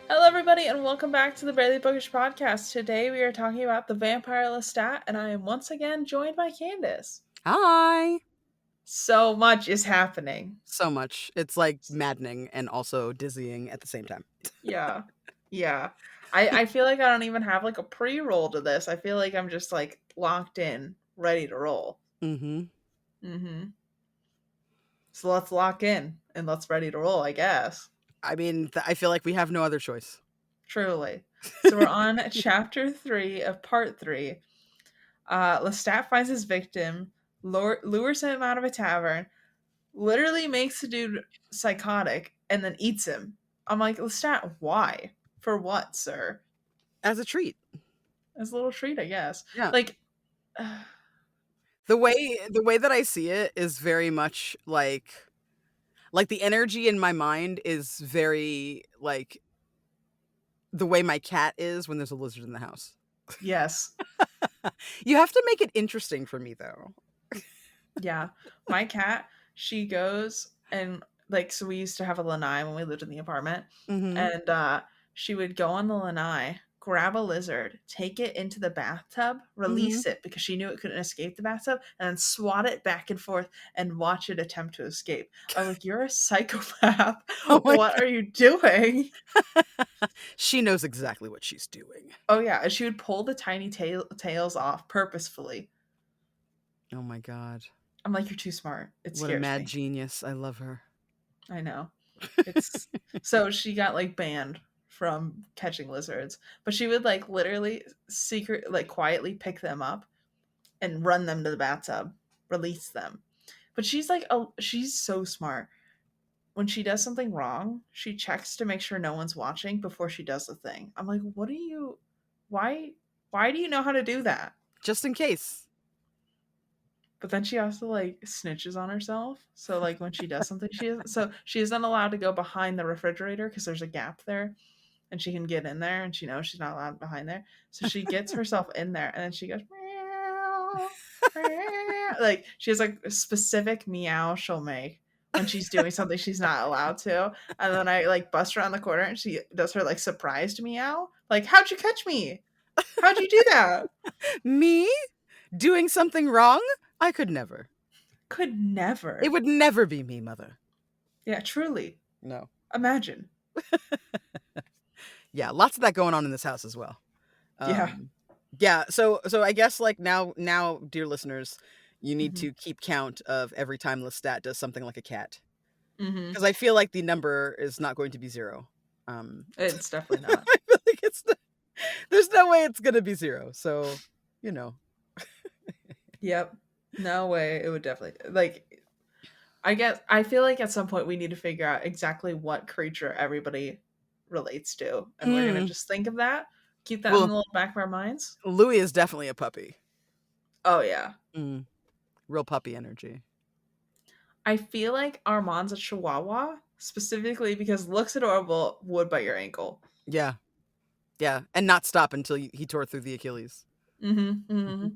Hello, everybody, and welcome back to the Barely Bookish podcast. Today, we are talking about the vampire Lestat, and I am once again joined by Candace. Hi. So much is happening. So much. It's like maddening and also dizzying at the same time. Yeah, yeah. I feel like I don't even have like a pre-roll to this. I feel like I'm just like locked in, ready to roll. Mm-hmm. Mm-hmm. So let's lock in and let's ready to roll, I guess. I mean, I feel like we have no other choice. Truly. So we're on chapter 3 of part 3. Lestat finds his victim, lures him out of a tavern, literally makes the dude psychotic, and then eats him. I'm like, Lestat, why? For what, sir? As a treat. As a little treat, I guess. Yeah. Like, The way that I see it is very much like the energy in my mind is very like the way my cat is when there's a lizard in the house. yes. You have to make it interesting for me though. Yeah. My cat, she goes and, like, so we used to have a lanai when we lived in the apartment, Mm-hmm. and she would go on the lanai, grab a lizard, take it into the bathtub, Mm-hmm. release it because she knew it couldn't escape the bathtub, and then swat it back and forth and watch it attempt to escape. I was like, you're a psychopath. Oh my What are you doing? She knows exactly what she's doing. Oh yeah, and she would pull the tiny tails off purposefully. Oh my god. I'm like, you're too smart. It What a scares mad me. genius. I love her. I know. It's so she got like banned from catching lizards, but she would like literally quietly pick them up and run them to the bathtub, release them. But she's like she's so smart. When she does something wrong, she checks to make sure no one's watching before she does the thing. I'm like, what are you why why do you know how to do that? Just in case. But then she also like snitches on herself. So like when she does something, she isn't allowed to go behind the refrigerator because there's a gap there, and she can get in there, and she knows she's not allowed behind there. So she gets herself in there, and then she goes meow, meow. Like she has like a specific meow she'll make when she's doing something she's not allowed to. And then I like bust around the corner, and she does her like surprised meow. Like, how'd you catch me? How'd you do that? Me doing something wrong? I could never. Could It never. would never be me, mother. Yeah, truly. No. Imagine. Yeah, lots of that going on in this house as well. Yeah. Yeah, so I guess like now, dear listeners, you need Mhm. to keep count of every time Lestat does something like a cat. Mhm. Because I feel like the number is not going to be zero. It's definitely not. I feel like there's no way it's gonna be zero. So, you know. Yep. No way. It would definitely like. I guess I feel like at some point we need to figure out exactly what creature everybody relates to, and we're gonna Hmm. just think of that, keep that in the Well, little back of our minds. Louis is definitely a puppy. Oh yeah. Mm, real puppy energy. I feel like Armand's a Chihuahua specifically because looks adorable, would bite your ankle. Yeah. Yeah, and not stop until he tore through the Achilles. Mm-hmm. Mhm. Mm-hmm.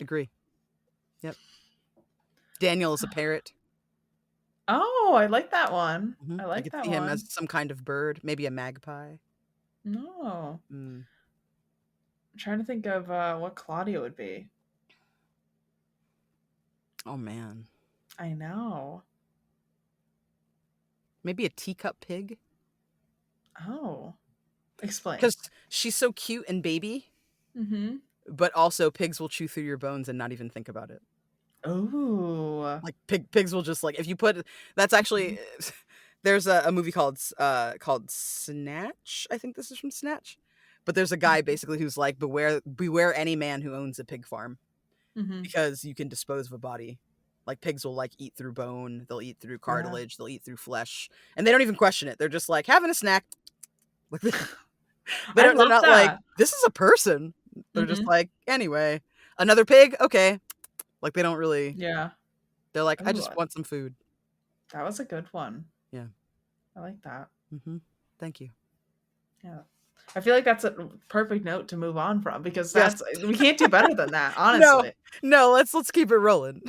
Agree. Yep. Daniel is a parrot. Oh, I like that one. I I like could that see him as one. some kind of bird, maybe a magpie. No. Mm. I'm trying to think of what Claudia would be. Oh man, I know. maybe a teacup pig Oh. Explain. because she's so cute and baby. Mm-hmm. But also, pigs will chew through your bones and not even think about it. Oh. Like pigs will just like if you put that's actually there's a movie called Snatch. I think this is from Snatch. But there's a guy basically who's like beware any man who owns a pig farm Mm-hmm. because you can dispose of a body. Like pigs will like eat through bone, they'll eat through Yeah. cartilage, they'll eat through flesh, and they don't even question it. They're just like having a snack. Like I they're love not like that. this is a person. They're just Mm-hmm. like anyway, another pig, okay. Like they don't really. Yeah. They're like I Ooh, just want some food. that was a good one. Yeah. I like that. Thank you. Yeah. I feel like that's a perfect note to move on from because Yes. that's we can't do better than that, No. honestly. No, let's keep it rolling.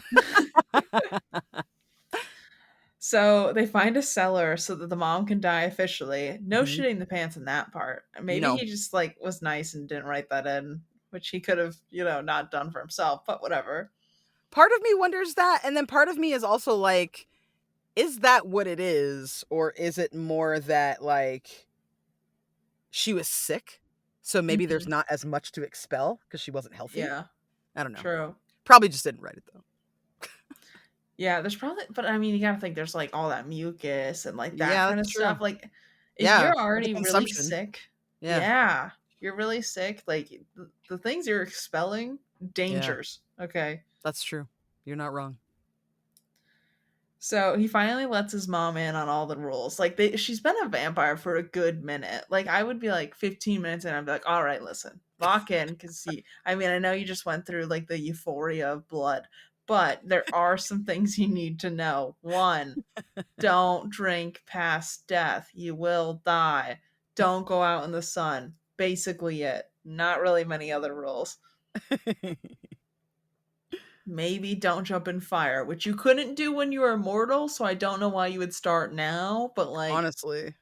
So they find a cellar so that the mom can die officially. No Mhm. shitting the pants in that part. Maybe No. he just like was nice and didn't write that in, which he could have, not done for himself, but whatever. Part of me wonders that, and then part of me is also like, is that what it is, or is it more that like she was sick, so maybe there's Mhm. not as much to expel because she wasn't healthy? Yeah, I don't know. true. Probably just didn't write it though. Yeah, there's probably, but I mean, you gotta think there's like all that mucus and like that Yeah, kind that's of true. stuff. Like, if Yeah, you're or the already really consumption. sick, Yeah, yeah, you're really sick, like the things you're expelling, yeah, dangers. Okay. that's true. You're not wrong. So he finally lets his mom in on all the rules. Like she's been a vampire for a good minute. Like I would be like 15 minutes and I'd be like, all right, listen, lock in because I mean, I know you just went through like the euphoria of blood, but there are some things you need to know. One, don't drink past death. You will die. Don't go out in the sun. Basically it. Not really many other rules. Maybe don't jump in fire, which you couldn't do when you were immortal, so I don't know why you would start now, but like Honestly,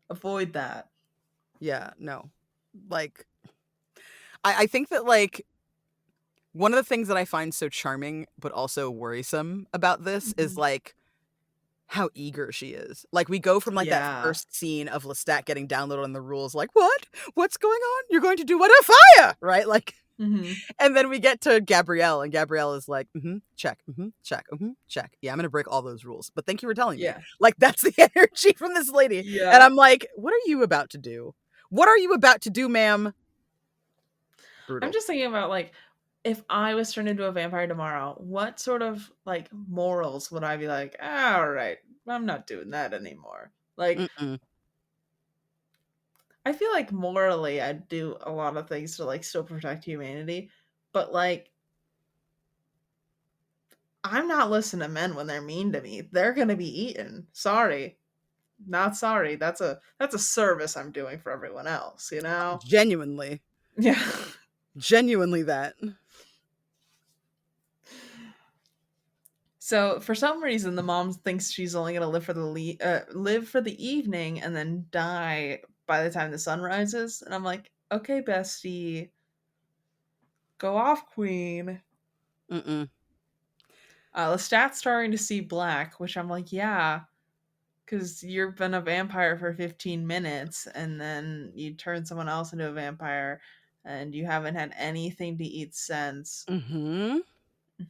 avoid that. yeah, no. Like, I think that like one of the things that I find so charming but also worrisome about this is Mhm. like how eager she is. Like we go from like that Yeah. first scene of Lestat getting downloaded on the rules, like, what? What's going on? You're going to do what a fire, right? Like, Mhm. and then we get to Gabrielle, and Gabrielle is like, check, check, check. Yeah, I'm gonna break all those rules. But thank you for telling me. Yeah. Like, that's the energy from this lady. And Yeah. I'm like, what are you about to do? What are you about to do, ma'am? I'm Brutal. just thinking about like if I was turned into a vampire tomorrow, what sort of like morals would I be like, all right, I'm not doing that anymore. Like Mm-mm. I feel like morally I'd do a lot of things to like still protect humanity, but like I'm not listening to men when they're mean to me. They're gonna be eaten. Sorry. Not sorry. That's a service I'm doing for everyone else, you know? Genuinely. Yeah. Genuinely that. So for some reason the mom thinks she's only gonna live for the evening and then die by the time the sun rises. And I'm like, okay, bestie, go off, queen. Mm-mm. Lestat's starting to see black, which I'm like, yeah, because you've been a vampire for 15 minutes and then you turn someone else into a vampire and you haven't had anything to eat since. Mm-hmm.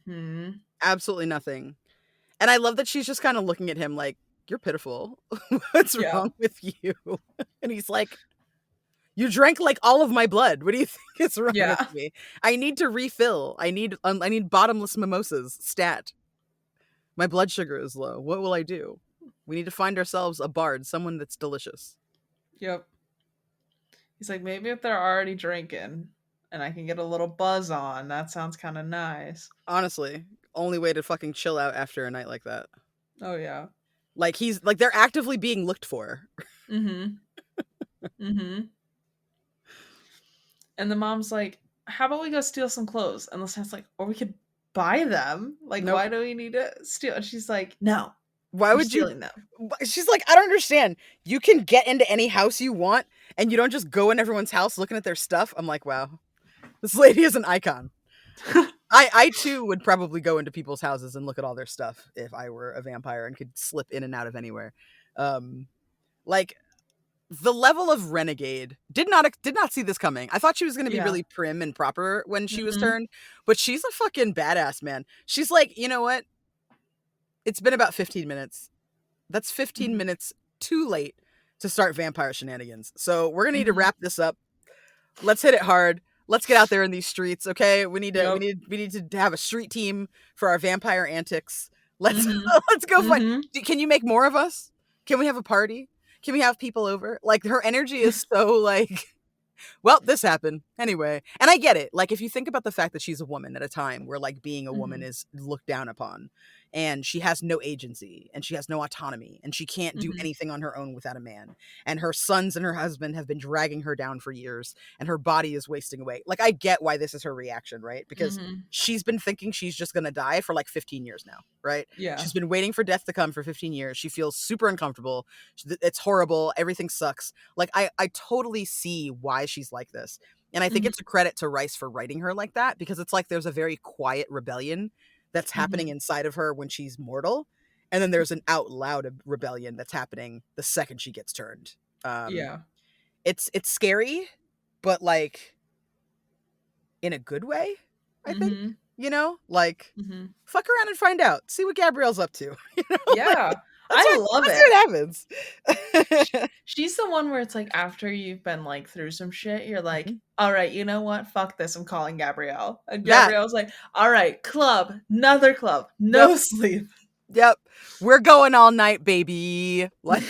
Hmm. Absolutely nothing. And I love that she's just kind of looking at him like, you're pitiful. What's Yeah. wrong with you? And he's like, you drank like all of my blood. What do you think is wrong with Yeah. me? I need to refill. I need bottomless mimosas. Stat. My blood sugar is low. What will I do? We need to find ourselves a bard, someone that's delicious. Yep. He's like, maybe if they're already drinking and I can get a little buzz on, that sounds kind of nice. Honestly, only way to fucking chill out after a night like that. Oh, yeah. Like he's like they're actively being looked for. Mm hmm. Mm hmm. And the mom's like, how about we go steal some clothes? And the son's like, or we could buy them. Like, Nope. why do we need to steal? And she's like, no, Why you're would you? stealing them. She's like, I don't understand. You can get into any house you want, and you don't just go in everyone's house looking at their stuff. I'm like, wow, this lady is an icon. I too would probably go into people's houses and look at all their stuff if I were a vampire and could slip in and out of anywhere. Um, like the level of renegade did not see this coming. I thought she was going to be Yeah. really prim and proper when she was Mm turned, but she's a fucking badass, man. She's like, you know what? It's been about 15 minutes. That's hmm. 15 Mm minutes too late to start vampire shenanigans. So we're gonna hmm. need Mm to hmm. wrap this up. Let's hit it hard. Let's get out there in these streets, okay? We need to we Yep. need we need to have a street team for our vampire antics. Let's Mm let's go hmm. find. Mm Can you make more of us? Can we have a party? Can we have people over? Like her energy hmm. is so like well, this happened anyway. And I get it. Like if you think about the fact that she's a woman at a time where like being a Mm woman hmm. is looked down upon and she has no agency and she has no autonomy and she can't do Mhm. anything on her own without a man. And her sons and her husband have been dragging her down for years and her body is wasting away. Like, I get why this is her reaction, right? Because Mhm. she's been thinking she's just going to die for like 15 years now, right? Yeah. She's been waiting for death to come for 15 years. She feels super uncomfortable. It's horrible. Everything sucks. Like, I totally see why she's like this. And I think Mhm. it's a credit to Rice for writing her like that, because it's like there's a very quiet rebellion that's happening Mhm. inside of her when she's mortal. And then there's an out loud rebellion that's happening the second she gets turned. Um, Yeah. it's scary, but like in a good way, I think. Mhm. You know, like Mhm. fuck around and find out. See what Gabrielle's up to. You know, like Yeah. I love let's it. see what Sh happens. She's the one where it's like after you've been, like, through some shit, you're like, Mhm. "Alright, you know what? Fuck this, I'm calling Gabrielle." And That. Gabrielle's like, "Alright, club, another club, Yep. no sleep." Yep. We're going all night, baby. Like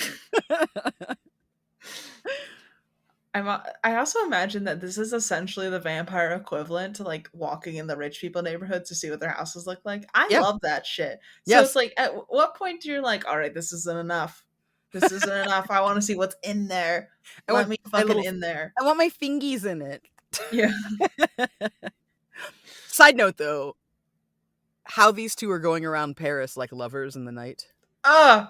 I also imagine that this is essentially the vampire equivalent to, like, walking in the rich people neighborhood to see what their houses look like. I yeah. love that shit. So it's Yes. like, at what point do you're like, "Alright, this isn't enough. This isn't enough. I wanna see what's in there. I Let want me my fucking little in there." I want my fingies in it. Yeah. Side note though, how these two are going around Paris like lovers in the night. Ugh,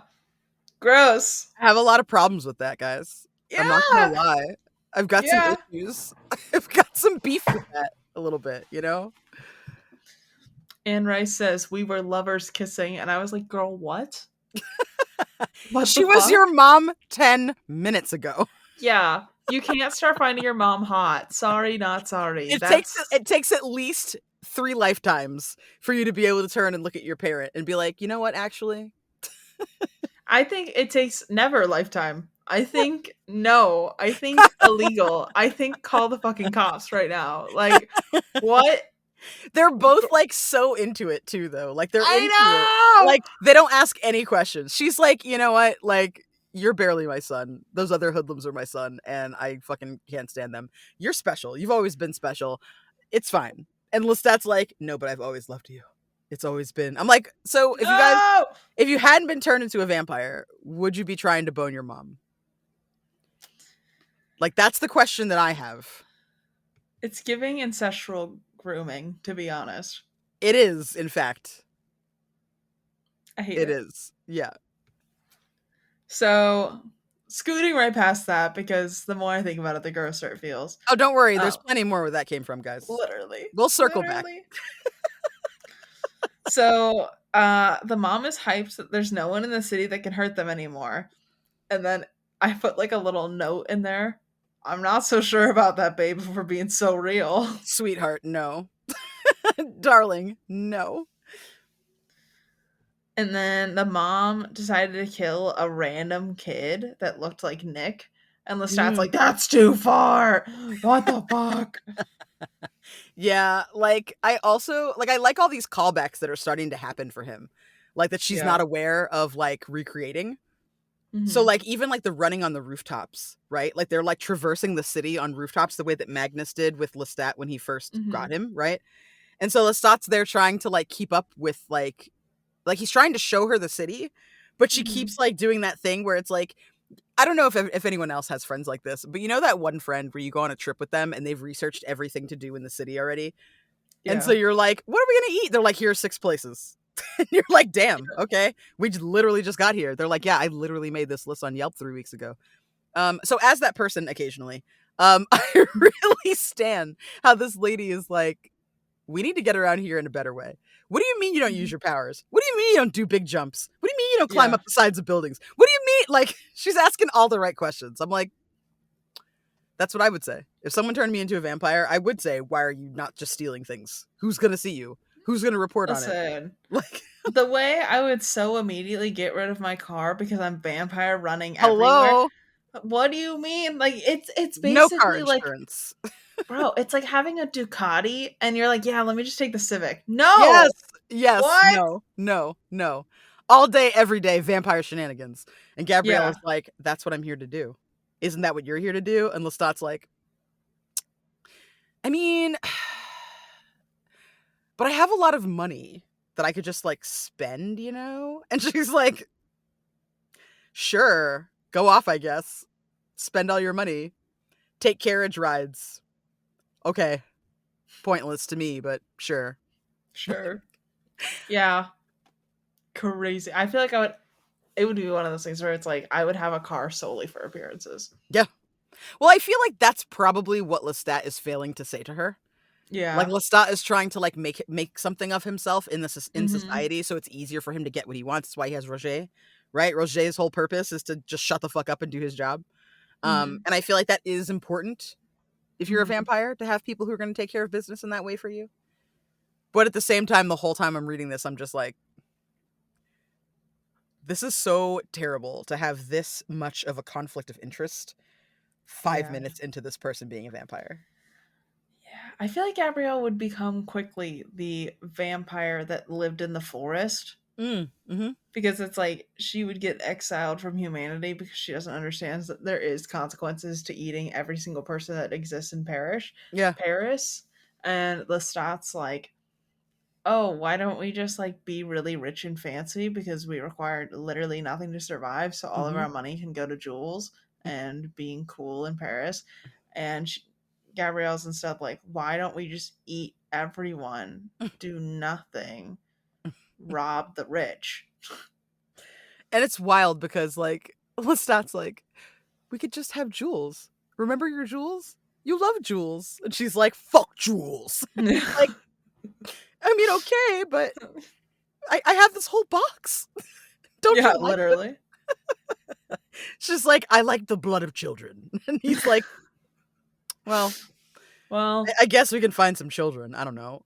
gross. I have a lot of problems with that, guys. I'm not gonna Yeah. lie. I've got some Yeah. issues. I've got some beef with that a little bit, you know? Anne Rice says, "We were lovers kissing," and I was like, "Girl, what? What the She was fuck?" your mom 10 minutes ago. Yeah. You can't start finding your mom hot. Sorry, not sorry. That's It takes at least 3 lifetimes for you to be able to turn and look at your parent and be like, "You know what, actually?" I think it takes never lifetime. I think no. I think illegal. I think call the fucking cops right now. Like, what? They're both, like, so into it too, though. Like, they're I into it. know! Like, they don't ask any questions. She's like, "You know what? Like, you're barely my son. Those other hoodlums are my son, and I fucking can't stand them. You're special. You've always been special. It's fine." And Lestat's like, "No, but I've always loved you. It's always been." I'm like, "So, No! if you hadn't been turned into a vampire, would you be trying to bone your mom?" Like, that's the question that I have. It's giving ancestral grooming, to be honest. It is, in fact. I hate It it. is. Yeah. So, scooting right past that because the more I think about it, the grosser it feels. Oh, don't worry. There's Um, plenty more where that came from, guys. literally, We'll circle back. literally. So, the mom is hyped that there's no one in the city that can hurt them anymore. And then I put like a little note in there. I'm not so sure about that, babe, if we're being so real. Sweetheart, no. Darling, no. And then the mom decided to kill a random kid that looked like Nick. And Lestat's Mm. like, that's too far. What the fuck? Yeah, like, I also like, I like all these callbacks that are starting to happen for him. Like, that she's Yeah. not aware of, like, recreating. So, Hmm. like, even, like, the running on the rooftops, right? Like, they're, like, traversing the city on rooftops the way that Magnus did with Lestat when he first Hmm. got him, right? And so Lestat's there trying to, like, keep up with, like, he's trying to show her the city, but she Hmm. keeps, like, doing that thing where it's like, I don't know if anyone else has friends like this, but you know that one friend where you go on a trip with them and they've researched everything to do in the city already? And so Yeah. you're like, "What are we gonna eat?" They're like, "Here are 6 places." And you're like, "Damn, okay. We literally just got here." They're like, "Yeah, I literally made this list on Yelp 3 weeks ago." So as that person occasionally, I really stand how this lady is like, "We need to get around here in a better way. What do you mean you don't use Mhm. your powers? What do you mean you don't do big jumps? What do you mean you don't climb Yeah. up the sides of buildings? What do you mean?" Like, she's asking all the right questions. I'm like, that's what I would say. If someone turned me into a vampire, I would say, "Why are you not just stealing things? Who's gonna see you? Who's gonna report on it?" Listen, Like, the way I would so immediately get rid of my car because I'm vampire running everywhere. hello? What do you mean? Like it's No car basically like, insurance. bro, it's like having a Ducati and you're like, "Yeah, let me just take the Civic." Yes, No. yes, What? no, no, no. All day, every day, vampire shenanigans. And Gabrielle Yeah. is like, "That's what I'm here to do. Isn't that what you're here to do?" And Lestat's like, "I mean, but I have a lot of money." that I could just like spend, you know? And she's like, sure, go off, I guess. Spend all your money. Take carriage rides. Okay. Pointless to me, but sure. Sure. Yeah. Crazy. I feel like I would. It would be one of those things where it's like I would have a car solely for appearances. Yeah. Well, I feel like that's probably what Lestat is failing to say to her. Like Yeah. Lestat is trying to like make something of himself in Mm-hmm. society, so it's easier for him to get what he wants. That's why he has Roger, right? Roger's whole purpose is to just shut the fuck up and do his job. Mm-hmm. And I feel like that is important if you're a Mm-hmm. vampire to have people who are going to take care of business in that way for you. But at the same time, the whole time I'm reading this, I'm just like, this is so terrible to have this much of a conflict of interest 5 Yeah. minutes into this person being a vampire. Yeah. I feel like Gabrielle would become quickly the vampire that lived in the forest Mm-hmm. because it's like she would get exiled from humanity because she doesn't understand that there is consequences to eating every single person that exists in Yeah. Paris. And Lestat's like, oh, why don't we just like be really rich and fancy because we require literally nothing to survive, so all of Mm-hmm. our money can go to jewels and being cool in Paris. And Gabrielle's instead like, why don't we just eat everyone, do nothing, rob the rich? And it's wild because like Lestat's like, we could just have jewels. Remember your jewels? You love jewels. And she's like, fuck jewels. Like, I mean, okay, but I have this whole box. Don't Yeah, you like them? literally. She's like, I like the blood of children. And he's like, well, Well, I guess we can find some children. I don't know.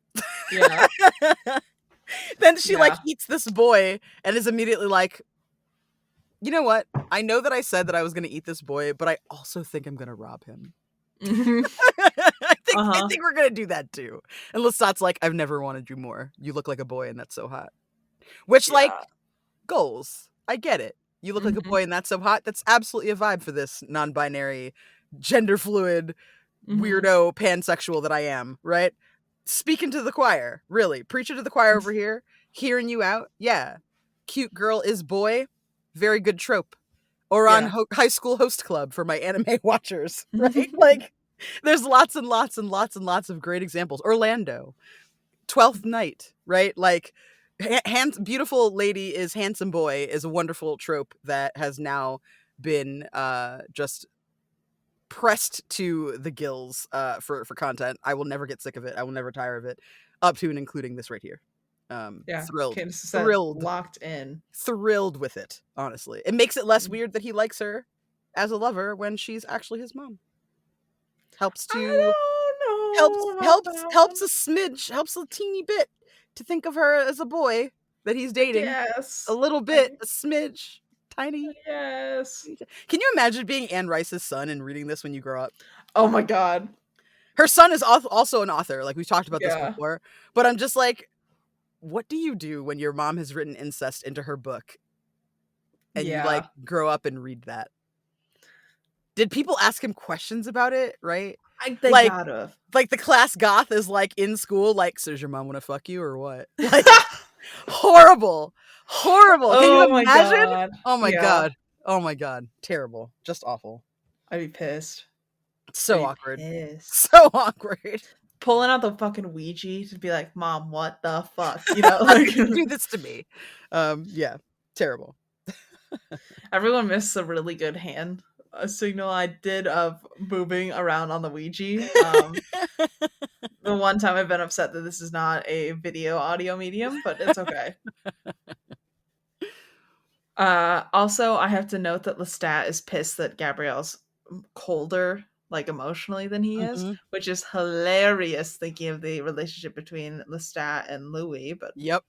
yeah, Then she like yeah. eats this boy and is immediately like, you know what? I know that I said that I was going to eat this boy, but I also think I'm going to rob him. Hmm. I Uh-huh. think we're gonna do that too. And Lestat's like, I've never wanted you more. You look like a boy, and that's so hot. Which, like, Yeah. goals. I get it. You look like a Hmm. boy, and that's so hot. That's absolutely a vibe for this non-binary, gender fluid, Hmm. weirdo, pansexual that I am. Right? Speaking to the choir, really, preaching to the choir over here, hearing you out. Yeah, cute girl is boy. Very good trope. Or on Yeah. high school host club for my anime watchers. Right? Like. There's lots and lots and lots and lots of great examples. Orlando, 12th Night, right? Like, beautiful lady is handsome boy is a wonderful trope that has now been just pressed to the gills for content. I will never get sick of it. I will never tire of it, up to and including this right here. Yeah. Thrilled, Candace said thrilled, locked in. thrilled with it. Honestly, it makes it less weird that he likes her as a lover when she's actually his mom. Helps to I helps don't know about helps that. helps a smidge, helps a teeny bit to think of her as a boy that he's I dating. A guess. little bit, a smidge, I tiny. guess. Can you imagine being Anne Rice's son and reading this when you grow up? Oh my god. Her son is also an author, like we've talked about this Yeah. before, but I'm just like, what do you do when your mom has written incest into her book and you like Yeah. grow up and read that? Did people ask him questions about it, right? They Like gotta. like the class goth is like in school, like, so does your mom want to fuck you or what? Like, horrible, horrible. Can you Oh my imagine? god. Oh my Yeah. god. Oh my god. Terrible. Just awful. I'd be pissed. I'd So be awkward. pissed. So awkward. Pulling out the fucking Ouija to be like, Mom, what the fuck? You know, like Do this to me. Yeah. Terrible. everyone missed a really good hand a signal I did of moving around on the Ouija. The one time I've been upset that this is not a video audio medium, but it's okay. Also, I have to note that Lestat is pissed that Gabrielle's colder, like emotionally, than he is, Hmm. which is hilarious thinking of the relationship between Lestat and Louis. But Yep.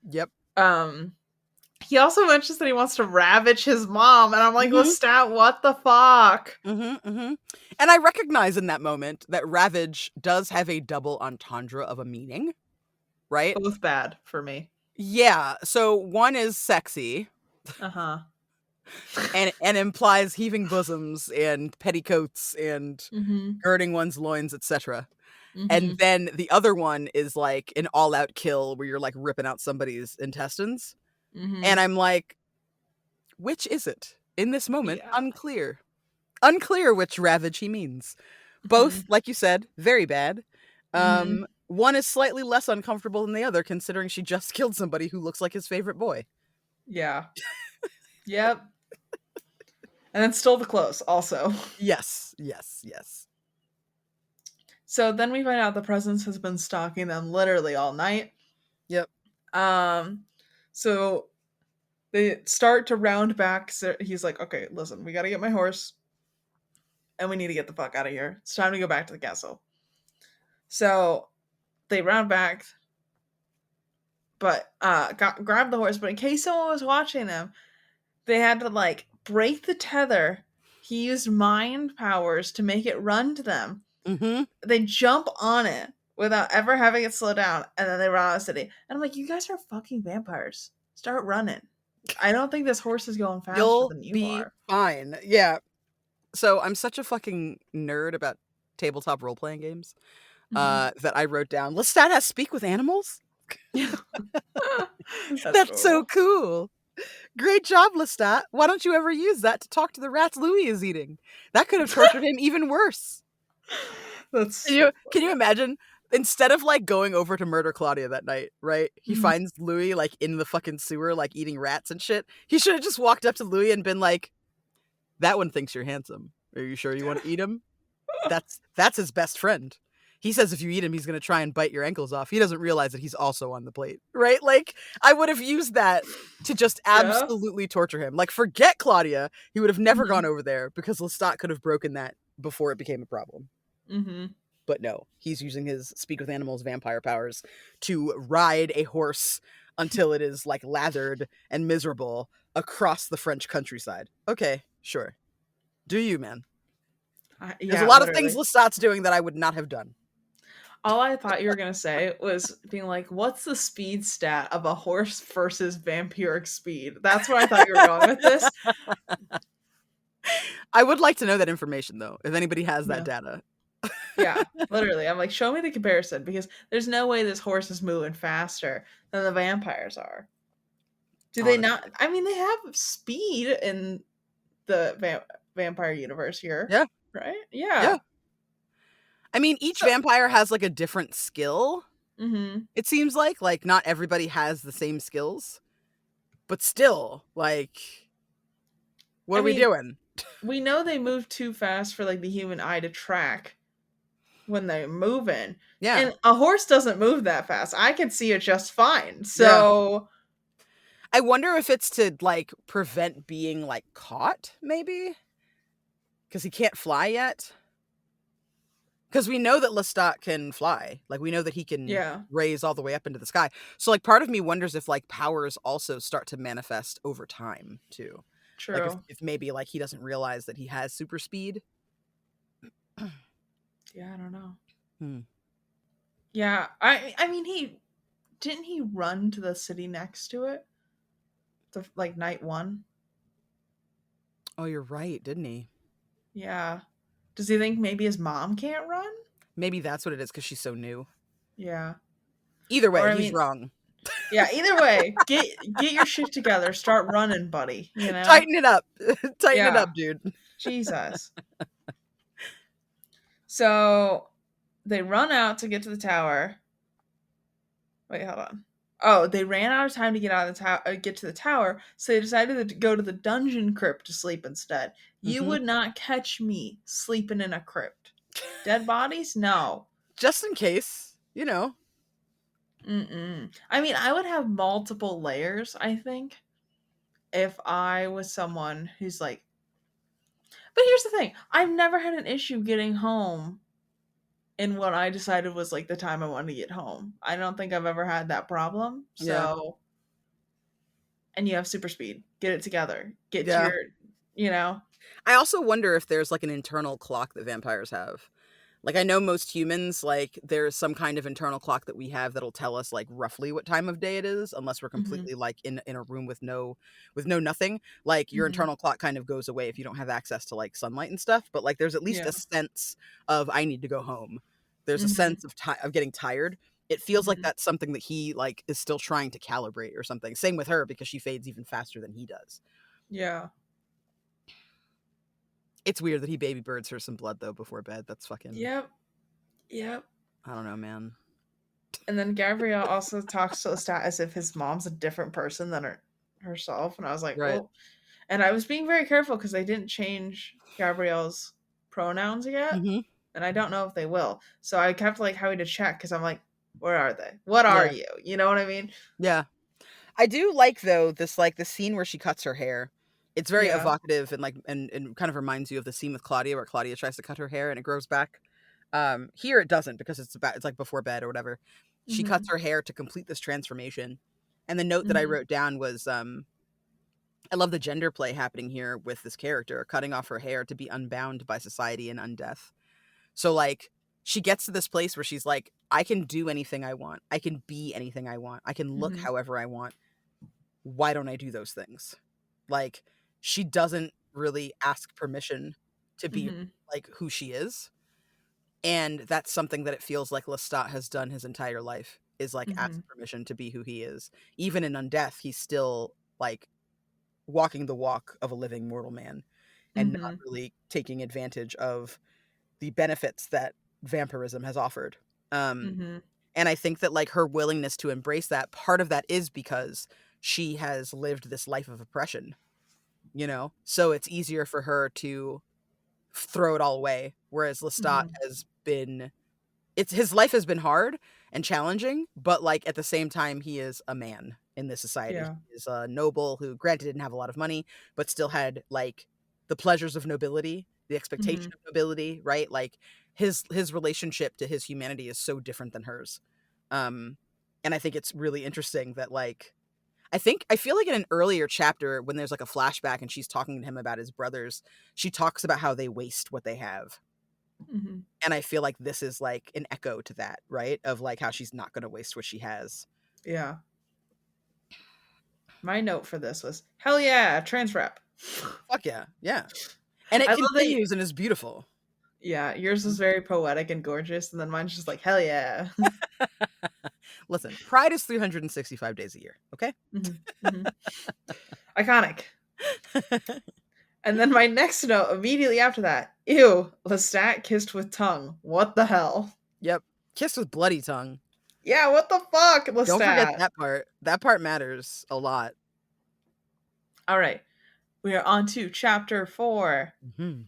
Yep. um, he also mentions that he wants to ravage his mom, and I'm like, Hmm. Lestat, what the fuck? Hmm. Hmm. And I recognize in that moment that ravage does have a double entendre of a meaning, right? Both bad for me. Yeah. So one is sexy, Uh huh. and implies heaving bosoms and petticoats and Hmm. girding one's loins, etc. And Mhm. then the other one is like an all-out kill where you're like ripping out somebody's intestines. And Mhm. I'm like, which is it? In this moment, Yeah. unclear. Unclear which ravage he means. Both, Mhm. like you said, very bad. Mhm. One is slightly less uncomfortable than the other, considering she just killed somebody who looks like his favorite boy. Yeah. Yep. And then stole the clothes also. Yes, yes, yes. So then we find out the presence has been stalking them literally all night. Yep. Um so they start to round back. So he's like, "Okay, listen, we got to get my horse and we need to get the fuck out of here. It's time to go back to the castle." So they round back, but grab the horse. But in case someone was watching them, they had to like break the tether. He used mind powers to make it run to them. Mm-hmm. They jump on it without ever having it slow down, and then they run out of the city. And I'm like, you guys are fucking vampires. Start running. I don't think this horse is going faster You'll than you be are. fine. Yeah. So I'm such a fucking nerd about tabletop role-playing games Mhm. that I wrote down, Lestat has speak with animals? That's That's so adorable. cool. Great job, Lestat. Why don't you ever use that to talk to the rats Louis is eating? That could have tortured him even worse. That's Can you so can you funny. imagine? Instead of like going over to murder Claudia that night, right? He Mhm. finds Louis like in the fucking sewer, like eating rats and shit. He should have just walked up to Louis and been like, "That one thinks you're handsome. Are you sure you want to eat him? That's his best friend. He says if you eat him, he's gonna try and bite your ankles off. He doesn't realize that he's also on the plate, right? Like I would have used that to just Yeah. absolutely torture him. Like forget Claudia. He would have never gone Mhm. over there because Lestat could have broken that before it became a problem. Mhm. But no, he's using his speak with animals vampire powers to ride a horse until it is like lathered and miserable across the French countryside. Okay, sure. Do you, man? There's a Yeah, lot of things literally. Lestat's doing that I would not have done. All I thought you were gonna say was being like, "What's the speed stat of a horse versus vampiric speed?" That's where I thought you were going with this. I would like to know that information though, if anybody has that Yeah. data. Yeah, literally. I'm like, "Show me the comparison because there's no way this horse is moving faster than the vampires are." Do they Honestly. not? I mean, they have speed in the vampire universe here, Yeah. right? Yeah. Yeah. I mean, each So, vampire has like a different skill. mhm. It seems like not everybody has the same skills, but still, like what I are we mean, doing? we know they move too fast for like the human eye to track when they're moving. Yeah. And a horse doesn't move that fast. I can see it just fine. Yeah. So, I wonder if it's to like prevent being like caught, maybe? Because he can't fly yet. Because we know that Lestat can fly. Like we know that he can yeah, raise all the way up into the sky. So like part of me wonders if like powers also start to manifest over time too. Like true. if maybe like he doesn't realize that he has super speed. Yeah, I don't know. Hmm. Yeah, I mean he didn't he run to the city next to it? The like night 1? Oh, you're right, didn't he? Yeah. Does he think maybe his mom can't run? Maybe that's what it is because she's so new. Yeah. Either Or way, I he's mean, wrong. yeah, either way, get your shit together, start running, buddy, you know? Tighten it up. Tighten it Yeah. up, dude. Jesus. So they run out to get to the tower. Wait, hold on. Oh, they ran out of time to get out of the tower, get to the tower, so they decided to go to the dungeon crypt to sleep instead. You Hmm. would not catch me sleeping in a crypt. Dead bodies? No. Just in case, you know. Mm-mm. I mean, I would have multiple layers, I think, if I was someone who's like. But here's the thing: I've never had an issue getting home in what I decided was like the time I wanted to get home. I don't think I've ever had that problem. Yeah. So, and you have super speed. Get it together. Get to Yeah. your, you know. I also wonder if there's like an internal clock that vampires have. Like I know most humans, like there's some kind of internal clock that we have that'll tell us like roughly what time of day it is, unless we're Hmm. completely like in a room with no nothing. Like your Hmm. internal clock kind of goes away if you don't have access to like sunlight and stuff. But like there's at least a Yeah. sense of I need to go home. There's a Mhm. sense of getting tired. It feels like Mhm. that's something that he like is still trying to calibrate or something. Same with her because she fades even faster than he does. Yeah. It's weird that he baby birds her some blood though before bed. That's fucking Yep. Yep. I don't know, man. And then Gabrielle also talks to Lestat as if his mom's a different person than herself. And I was like, Right. well, and I was being very careful because they didn't change Gabrielle's pronouns yet. Mhm. And I don't know if they will. So I kept like having to check because I'm like, where are they? What are Yeah. you? You know what I mean? Yeah. I do like though this like the scene where she cuts her hair. It's very Yeah. evocative and like and kind of reminds you of the scene with Claudia where Claudia tries to cut her hair and it grows back. Here it doesn't because it's like before bed or whatever. She cuts Hmm. her hair to complete this transformation. And the note that I Hmm. wrote down was I love the gender play happening here with this character cutting off her hair to be unbound by society and undeath. So like she gets to this place where she's like I can do anything I want. I can be anything I want. I can look Hmm. however I want. Why don't I do those things? Like, she doesn't really ask permission to be Hmm. like who she is. And that's something that it feels like Lestat has done his entire life is like ask Hmm. permission to be who he is. Even in Undeath, he's still like walking the walk of a living mortal man and not Hmm. really taking advantage of the benefits that vampirism has offered. Um, Hmm. and I think that like her willingness to embrace that, part of that is because she has lived this life of oppression, you know? So it's easier for her to throw it all away. Whereas Lestat Hmm. has been it's his life has been hard and challenging, but like at the same time, he is a man in this society. Yeah. He is a noble who granted didn't have a lot of money, but still had like the pleasures of nobility, the expectation Hmm. of nobility, right? Like his relationship to his humanity is so different than hers. Um and I think it's really interesting that like I feel like in an earlier chapter when there's like a flashback and she's talking to him about his brothers, she talks about how they waste what they have. Hmm. And I feel like this is like an echo to that, right? Of like how she's not going to waste what she has. Yeah. My note for this was hell yeah, trans rep. Fuck yeah. Yeah. And it I love that. continues and is beautiful. Yeah, yours was very poetic and gorgeous, and then mine's just like hell yeah. Listen, Pride is 365 days a year, okay? Hmm. Hmm. Iconic. And then my next note immediately after that, ew, Lestat kissed with tongue. What the hell? Yep. Kissed with bloody tongue. Yeah, what the fuck, Don't forget Lestat? that part. That part matters a lot. All right, we are on to chapter 4. Mhm.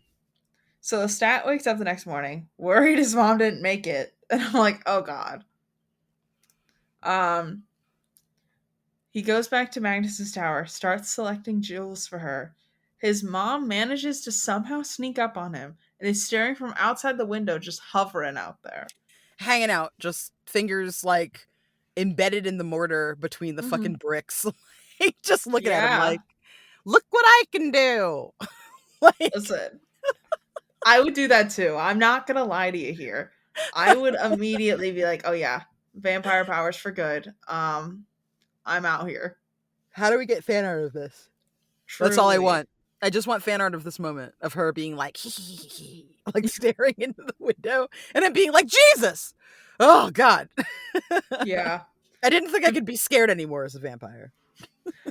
So Lestat wakes up the next morning, worried his mom didn't make it, and I'm like, oh god. Um, he goes back to Magnus's tower, starts selecting jewels for her. His mom manages to somehow sneak up on him and is staring from outside the window, just hovering out there. Hanging out, just fingers like embedded in the mortar between the Hmm. fucking bricks. Like, just looking at him Yeah. like, look what I can do. Like, Listen, I would do that too. I'm not gonna lie to you here. I would immediately be like, "Oh yeah, vampire powers for good. I'm out here." how do we get fan art of this? That's all I Truly. want. I just want fan art of this moment of her being like, like staring into the window and then being like, Jesus! Oh, God. Yeah. I didn't think I It, could be scared anymore as a vampire.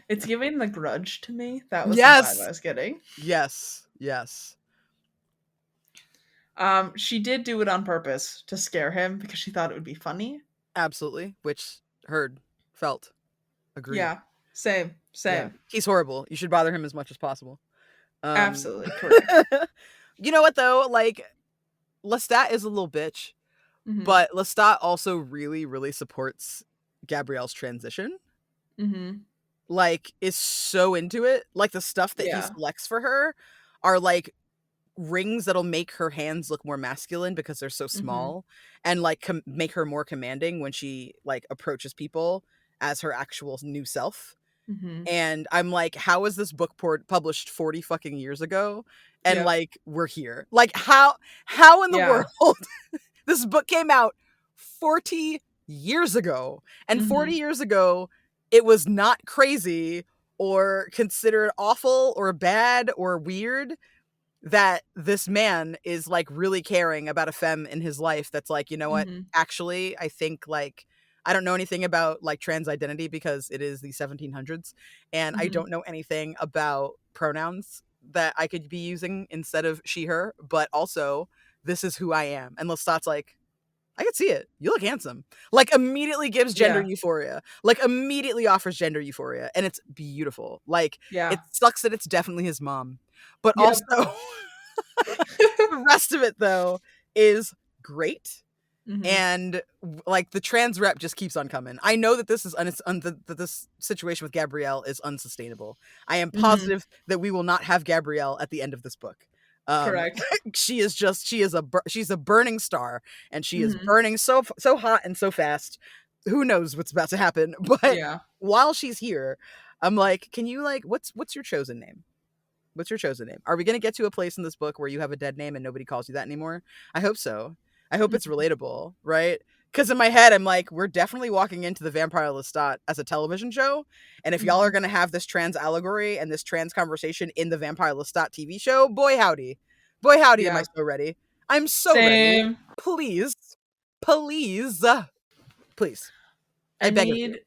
it's giving the grudge to me. That was the vibe I Yes. was getting. Yes. Yes. She did do it on purpose to scare him because she thought it would be funny. Absolutely. Which heard, felt, agreed. Yeah. Same. Yeah. Same. He's horrible. You should bother him as much as possible. Um, Absolutely correct. you know what, though? Like, Lestat is a little bitch, Mhm. but Lestat also really, really supports Gabrielle's transition. Mhm. Like, is so into it. Like, the stuff that he Yeah. selects for her are, like, rings that'll make her hands look more masculine because they're so Mhm. small and, like, make her more commanding when she, like, approaches people as her actual new self. Mhm. And I'm like, how was this book published 40 fucking years ago? And, Yep. like, we're here. Like, how in the Yeah. world this book came out 40 years ago. And 40 Mhm. years ago, it was not crazy or considered awful or bad or weird. that this man is like really caring about a femme in his life that's like, you know what? Mhm. Actually, I think like I don't know anything about like trans identity because it is the 1700s and I Mhm. don't know anything about pronouns that I could be using instead of she her, but also this is who I am. And Lestat's like, I can see it. You look handsome. Like immediately gives gender Yeah. euphoria. Like immediately offers gender euphoria and it's beautiful. Like it Yeah. sucks that it's definitely his mom. But also Yep. the rest of it though is great. Mhm. And like the trans rep just keeps on coming. I know that this is that this situation with Gabrielle is unsustainable. I am Mhm. positive that we will not have Gabrielle at the end of this book. Um, Correct. she's a burning star, and she is Mhm. burning so hot and so fast. Who knows what's about to happen? But Yeah. while she's here, I'm like, can you like what's your chosen name? What's your chosen name? Are we going to get to a place in this book where you have a dead name and nobody calls you that anymore? I hope so. I hope it's Mhm. relatable, right? Because in my head, I'm like, we're definitely walking into the Vampire Lestat as a television show. And if y'all are Mhm. going to have this trans allegory and this trans conversation in the Vampire Lestat TV show, boy howdy. Boy howdy, am I Yeah. so ready. I'm so ready. Same. Please, please, please. I I beg of you. need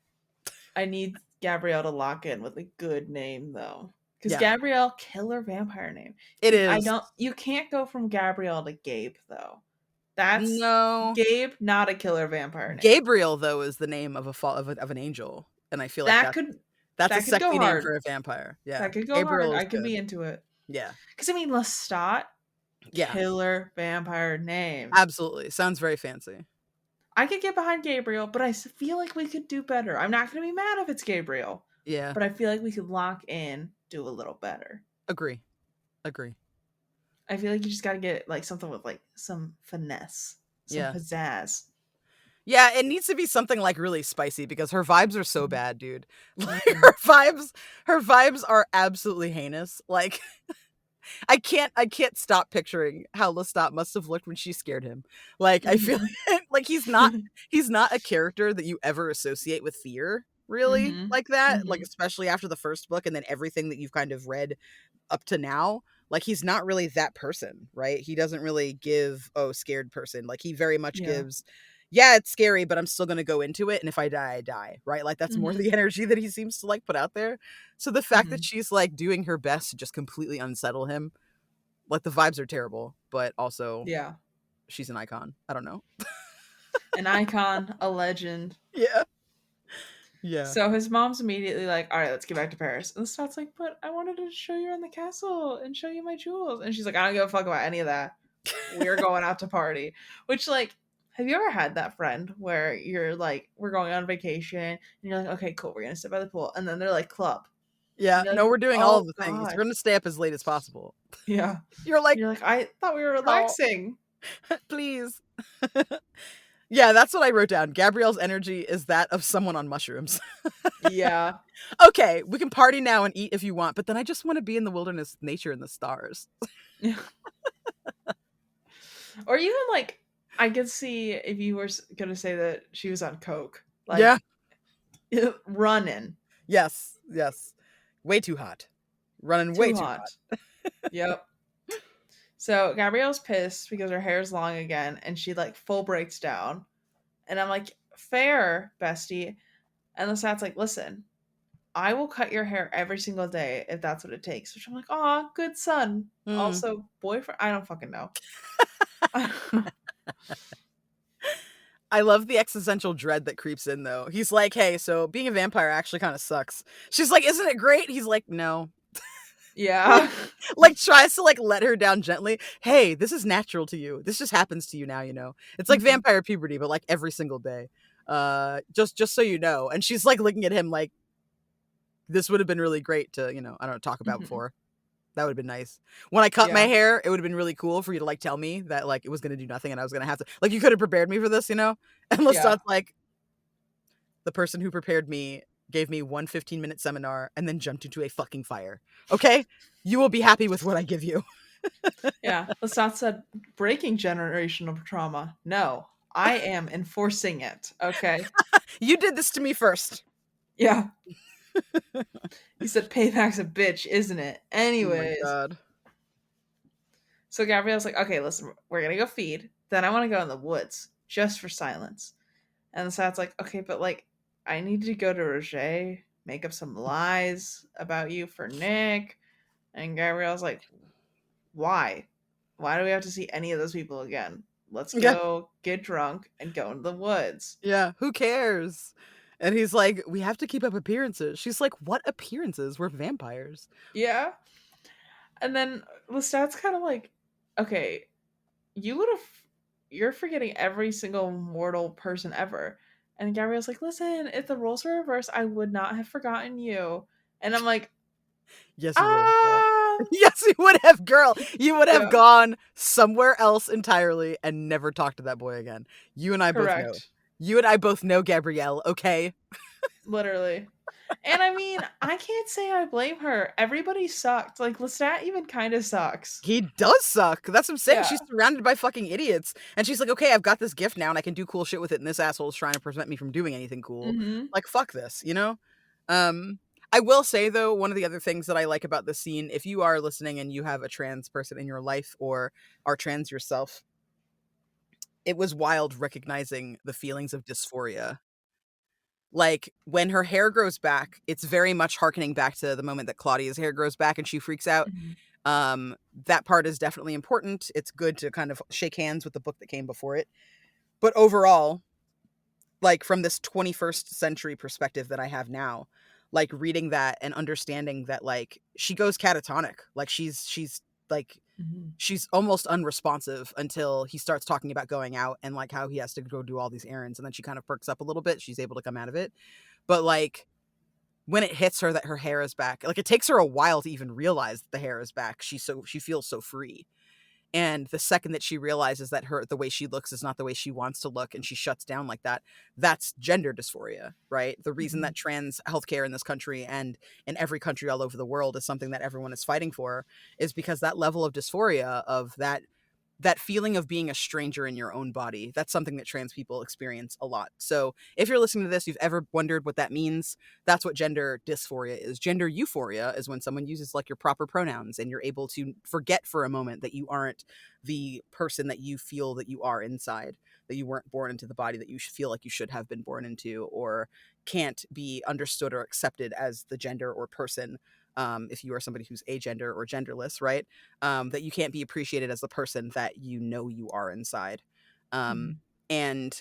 I need Gabrielle to lock in with a good name though. Cuz Yeah, Gabrielle, killer vampire name. it I is. don't you can't go from Gabrielle to Gabe though. That's No. Gabe, not a killer vampire name. Gabriel, though, is the name of of an angel. And I feel like That could that's a that could go sexy name hard. for a vampire. Yeah. That could go hard. Gabriel I is could be good. into it. Yeah. Cuz I mean Lestat, Yeah. killer vampire name. Absolutely. Sounds very fancy. I could get behind Gabriel, but feel like we could do better. I'm not going to be mad if it's Gabriel, Yeah. but I feel like we could lock in, do a little better. Agree. Agree. I feel like you just got to get like something with like some finesse, some Yeah. pizzazz. Yeah, it needs to be something like really spicy because her vibes are so Mhm. bad, dude. Like Mhm. her vibes are absolutely heinous. Like I can't stop picturing how Lestat must have looked when she scared him. Like I feel Mhm. like he's not a character that you ever associate with fear, really, Mhm. like that. Like Mhm. especially after the first book and then everything that you've kind of read up to now. Like he's not really that person, right? He doesn't really give scared person. Like he very much Yeah. gives yeah, it's scary, but I'm still going to go into it and if I die, I die, right? Like that's more Mhm. the energy that he seems to like put out there. So the fact that Mhm. she's like doing her best to just completely unsettle him, like the vibes are terrible, but also Yeah. she's an icon. I don't know. An icon, a legend. Yeah. Yeah. So his mom's immediately like, "All right, let's get back to Paris." And Scott's like, "But I wanted to show you around the castle and show you my jewels." And she's like, "I don't give a fuck about any of that. We're going out to party." Which, like, have you ever had that friend where you're like, "We're going on vacation," and you're like, "Okay, cool, we're gonna sit by the pool," and then they're like, "Club," Yeah. and you're like, No, we're doing all of "Oh the things. god, We're going to stay up as late as possible. yeah." You're like, You're like, "I thought we were "Oh, relaxing." please." Yeah, that's what I wrote down. Gabrielle's energy is that of someone on mushrooms. Yeah. Okay, we can party now and eat if you want, but then I just want to be in the wilderness, nature, and the stars. Or even like, I could see if you were gonna say that she was on coke, Yeah. like running. Yes. Yes. Way too hot. Running way Too too hot. hot. Yep. So Gabrielle's pissed because her hair's long again and she like full breaks down. And I'm like, fair, bestie. And the sat's like, listen, I will cut your hair every single day if that's what it takes. Which I'm like, aw, good son. Mm. Also, boyfriend. I don't fucking know. I love the existential dread that creeps in though. He's like, "Hey, so being a vampire actually kind of sucks." She's like, "Isn't it great?" He's like, "No." Yeah. Like tries to like let her down gently. "Hey, this is natural to you. This just happens to you now, you know. It's like Mhm. vampire puberty, but like every single day. Just so you know." And she's like looking at him like this would have been really great to, you know, I don't know, talk about Mhm. before. That would have been nice. When I cut my Yeah. hair, it would have been really cool for you to like tell me that like it was gonna do nothing and I was gonna have to like you could have prepared me for this, you know? And Yeah. Lestat's like, the person who prepared me gave me one 15-minute seminar and then jumped into a fucking fire. Okay? You will be happy with what I give you. Yeah. Lestat said breaking generational trauma. No, I am enforcing it. Okay. You did this to me first. Yeah. He said payback's a bitch, isn't it? Oh my Anyways. god. So Gabrielle's like, okay, listen, we're gonna go feed. Then I want to go in the woods just for silence. And Lestat's like, okay, but like, I need to go to Roger, make up some lies about you for Nick. And Gabrielle's like, why? Why do we have to see any of those people again? Let's Yeah. go get drunk and go into the woods. Yeah. Who cares? And he's like, we have to keep up appearances. She's like, what appearances? We're vampires. Yeah. And then Lestat's kind of like, okay, you would have, you're forgetting every single mortal person ever. And Gabrielle's like, listen, if the roles were reversed, I would not have forgotten you. And I'm like, Yes, you would have, girl. ah, Yes, you would have, girl. You would have yeah, gone somewhere else entirely and never talked to that boy again. You and I both know. correct. You and I both know Gabrielle, okay? Literally. And I mean, I can't say I blame her. Everybody sucked. Like, Lestat even kind of sucks. He does suck. That's what I'm saying. Yeah. She's surrounded by fucking idiots. And she's like, okay, I've got this gift now and I can do cool shit with it. And this asshole's trying to prevent me from doing anything cool. Mm-hmm. Like, fuck this, you know? I will say, though, one of the other things that I like about this scene, if you are listening and you have a trans person in your life or are trans yourself, it was wild recognizing the feelings of dysphoria. Like, when her hair grows back, it's very much harkening back to the moment that Claudia's hair grows back and she freaks out. Mm-hmm. That part is definitely important. It's good to kind of shake hands with the book that came before it. But overall, like from this 21st century perspective that I have now, like reading that and understanding that like she goes catatonic. Like she's like Mm-hmm. she's almost unresponsive until he starts talking about going out and like how he has to go do all these errands, and then she kind of perks up a little bit. She's able to come out of it. But like when it hits her that her hair is back, like it takes her a while to even realize that the hair is back. She feels so free. And the second that she realizes that the way she looks is not the way she wants to look and she shuts down like that, that's gender dysphoria, right? The reason Mm-hmm. that trans healthcare in this country and in every country all over the world is something that everyone is fighting for is because that level of dysphoria, of that feeling of being a stranger in your own body, that's something that trans people experience a lot. So if you're listening to this, you've ever wondered what that means, that's what gender dysphoria is. Gender euphoria is when someone uses like your proper pronouns and you're able to forget for a moment that you aren't the person that you feel that you are inside, that you weren't born into the body that you feel like you should have been born into, or can't be understood or accepted as the gender or person, if you are somebody who's agender or genderless, right? That you can't be appreciated as the person that you know you are inside. Mm-hmm. And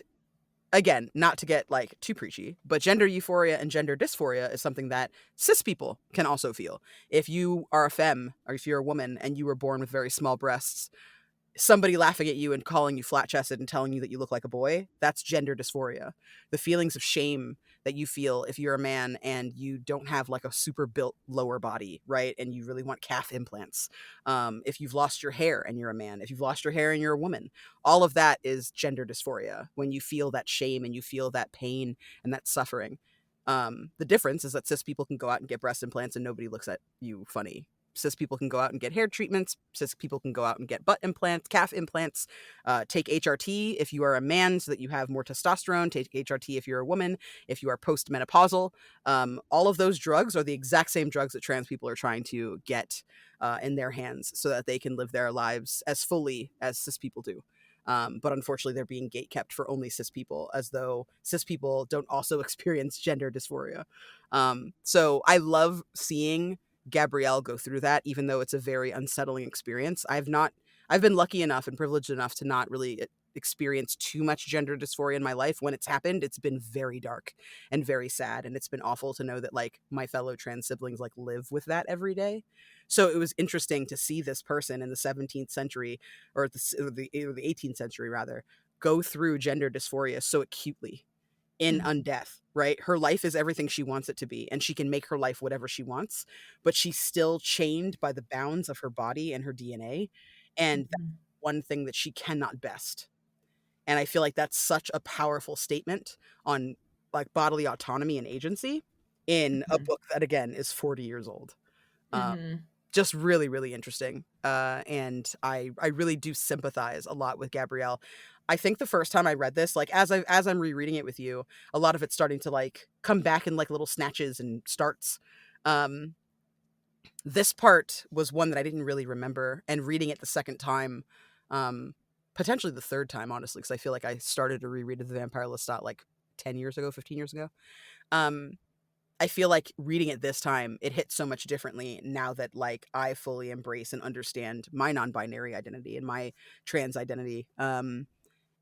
again, not to get like too preachy, but gender euphoria and gender dysphoria is something that cis people can also feel. If you are a femme or if you're a woman and you were born with very small breasts, somebody laughing at you and calling you flat chested and telling you that you look like a boy, that's gender dysphoria. The feelings of shame that you feel if you're a man and you don't have like a super built lower body, right? And you really want calf implants. If you've lost your hair and you're a man, if you've lost your hair and you're a woman, all of that is gender dysphoria. When you feel that shame and you feel that pain and that suffering. The difference is that cis people can go out and get breast implants and nobody looks at you funny. Cis people can go out and get hair treatments. Cis people can go out and get butt implants, calf implants, take HRT if you are a man so that you have more testosterone, take HRT if you're a woman, if you are postmenopausal. All of those drugs are the exact same drugs that trans people are trying to get in their hands so that they can live their lives as fully as cis people do. But unfortunately, they're being gatekept for only cis people, as though cis people don't also experience gender dysphoria. So I love seeing Gabrielle go through that, even though it's a very unsettling experience. I've been lucky enough and privileged enough to not really experience too much gender dysphoria in my life. When it's happened, it's been very dark and very sad. And it's been awful to know that like my fellow trans siblings like live with that every day. So it was interesting to see this person in the 17th century or the 18th century rather go through gender dysphoria so acutely in Mm-hmm. undeath, right? Her life is everything she wants it to be, and she can make her life whatever she wants, but she's still chained by the bounds of her body and her DNA. And that's Mm-hmm. one thing that she cannot best. And I feel like that's such a powerful statement on like bodily autonomy and agency in a book that again is 40 years old. Uh, Mm-hmm. just really, really interesting. And I really do sympathize a lot with Gabrielle. I think the first time I read this, like as I'm rereading it with you, a lot of it's starting to like come back in like little snatches and starts. Um, This part was one that I didn't really remember, and reading it the second time, um, potentially the third time, honestly, because I feel like I started to reread The Vampire Lestat like 10 years ago, 15 years ago. Um, I feel like reading it this time, it hits so much differently now that like I fully embrace and understand my non-binary identity and my trans identity.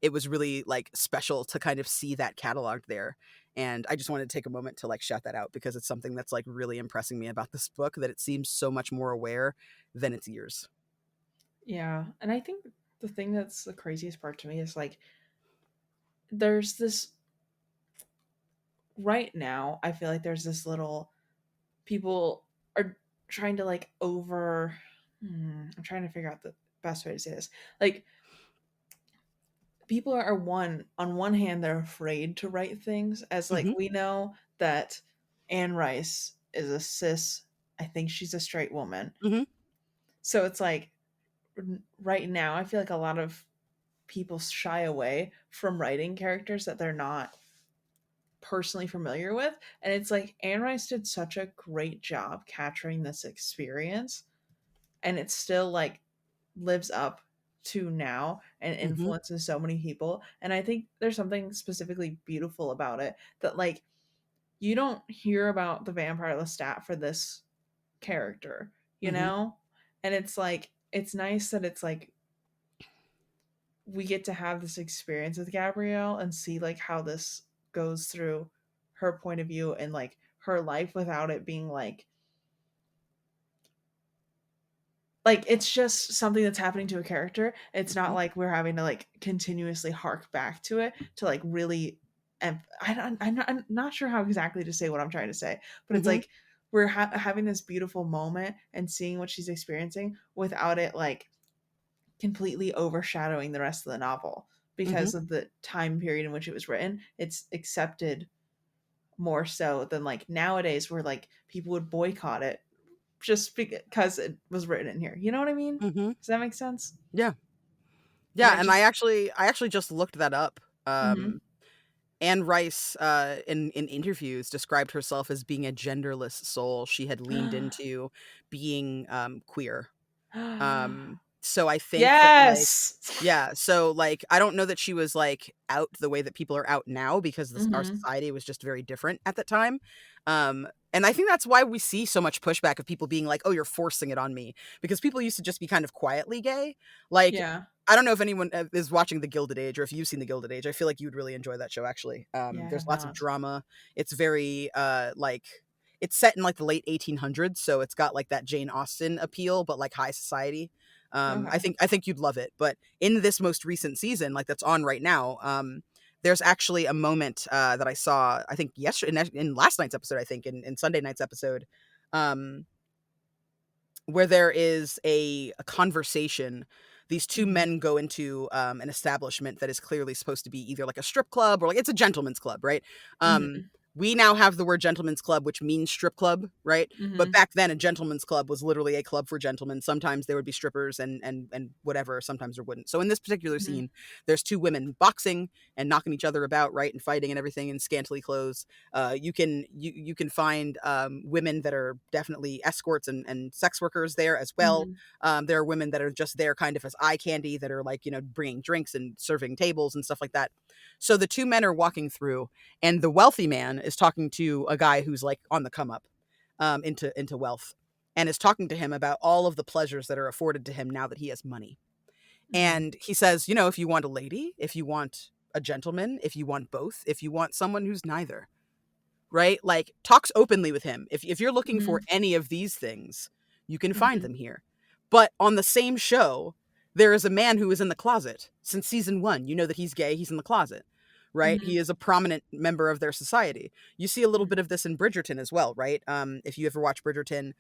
It was really like special to kind of see that cataloged there. And I just wanted to take a moment to like shout that out because it's something that's like really impressing me about this book, that it seems so much more aware than its years. Yeah. And I think the thing that's the craziest part to me is like there's this right now, I feel like there's this little people are trying to like I'm trying to figure out the best way to say this. Like people are one on one hand they're afraid to write things as like Mhm. we know that Anne Rice is a cis, I think she's a straight woman. Mhm. So it's like right now I feel like a lot of people shy away from writing characters that they're not personally familiar with, and it's like Anne Rice did such a great job capturing this experience, and it still like lives up to now and Mhm. influences so many people. And I think there's something specifically beautiful about it that like you don't hear about the vampire Lestat for this character, you Mhm. know? And it's like it's nice that it's like we get to have this experience with Gabrielle and see like how this goes through her point of view and like her life without it being like it's just something that's happening to a character. It's not Mhm. like we're having to like continuously hark back to it to like really. And I'm not sure how exactly to say what I'm trying to say, but it's Mhm. like we're having this beautiful moment and seeing what she's experiencing without it like completely overshadowing the rest of the novel Mhm. because of the time period in which it was written. It's accepted more so than like nowadays where like people would boycott it just because it was written in here. You know what I mean? Mhm. Does that make sense? Yeah. And Yeah, I and just I actually just looked that up. mhm. Anne Rice, in interviews, described herself as being a genderless soul. She had leaned into being queer. So I think that like, Yes. yeah, so like I don't know that she was like out the way that people are out now because our Mhm. society was just very different at that time. And I think that's why we see so much pushback of people being like, "Oh, you're forcing it on me," because people used to just be kind of quietly gay. Like Yeah. I don't know if anyone is watching The Gilded Age or if you've seen The Gilded Age. I feel like you would really enjoy that show actually. Yeah, I There's have lots of not. drama. It's very like it's set in like the late 1800s, so it's got like that Jane Austen appeal, but like high society. Okay. I think you'd love it. But in this most recent season, like that's on right now, there's actually a moment that I saw, I think yesterday in last night's episode, I think in Sunday night's episode, um, where there is a conversation. These two Mhm. men go into an establishment that is clearly supposed to be either like a strip club or like it's a gentleman's club, right? Um, Mhm. we now have the word gentleman's club, which means strip club, right? But Mhm. back then, a gentleman's club was literally a club for gentlemen. Sometimes there would be strippers and whatever. Sometimes there wouldn't. So in this particular Mhm. scene, there's two women boxing and knocking each other about, right, and fighting and everything in scantily clothes. You can find women that are definitely escorts and sex workers there as well. Mhm. There are women that are just there kind of as eye candy that are like, you know, bringing drinks and serving tables and stuff like that. So the two men are walking through, and the wealthy man is talking to a guy who's like on the come up into wealth, and is talking to him about all of the pleasures that are afforded to him now that he has money. Mhm. And he says, you know, if you want a lady, if you want a gentleman, if you want both, if you want someone who's neither, right? Like talks openly with him. If you're looking for Mhm. any of these things, you can find Mhm. them here. But on the same show, there is a man who is in the closet since season 1. You know that he's gay, he's in the closet. Right? Mhm. He is a prominent member of their society. You see a little Mhm. bit of this in Bridgerton as well, right? If you ever watch Bridgerton,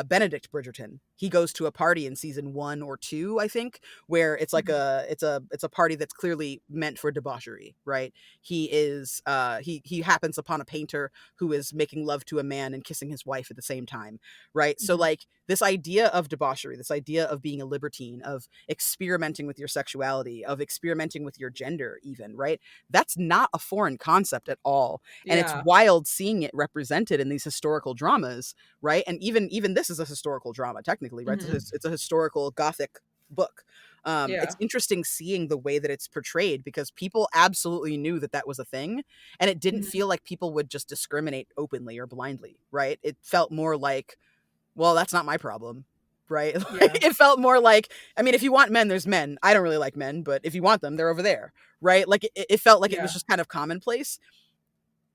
Benedict Bridgerton, he goes to a party in season 1 or 2, I think, where it's like Mhm. it's a party that's clearly meant for debauchery, right? He happens upon a painter who is making love to a man and kissing his wife at the same time, right? So Mhm. like this idea of debauchery, this idea of being a libertine, of experimenting with your sexuality, of experimenting with your gender even, right? That's not a foreign concept at all. And it's Yeah. wild seeing it represented in these historical dramas, right? And even this is a historical drama, technically, right? Mhm. It's a historical Gothic book. It's Yeah. interesting seeing the way that it's portrayed because people absolutely knew that that was a thing, and it didn't Mhm. feel like people would just discriminate openly or blindly, right? It felt more like, well, that's not my problem, right? Yeah. Like, it felt more like, I mean, if you want men, there's men. I don't really like men, but if you want them, they're over there, right? Like it felt like it was Yeah. just kind of commonplace.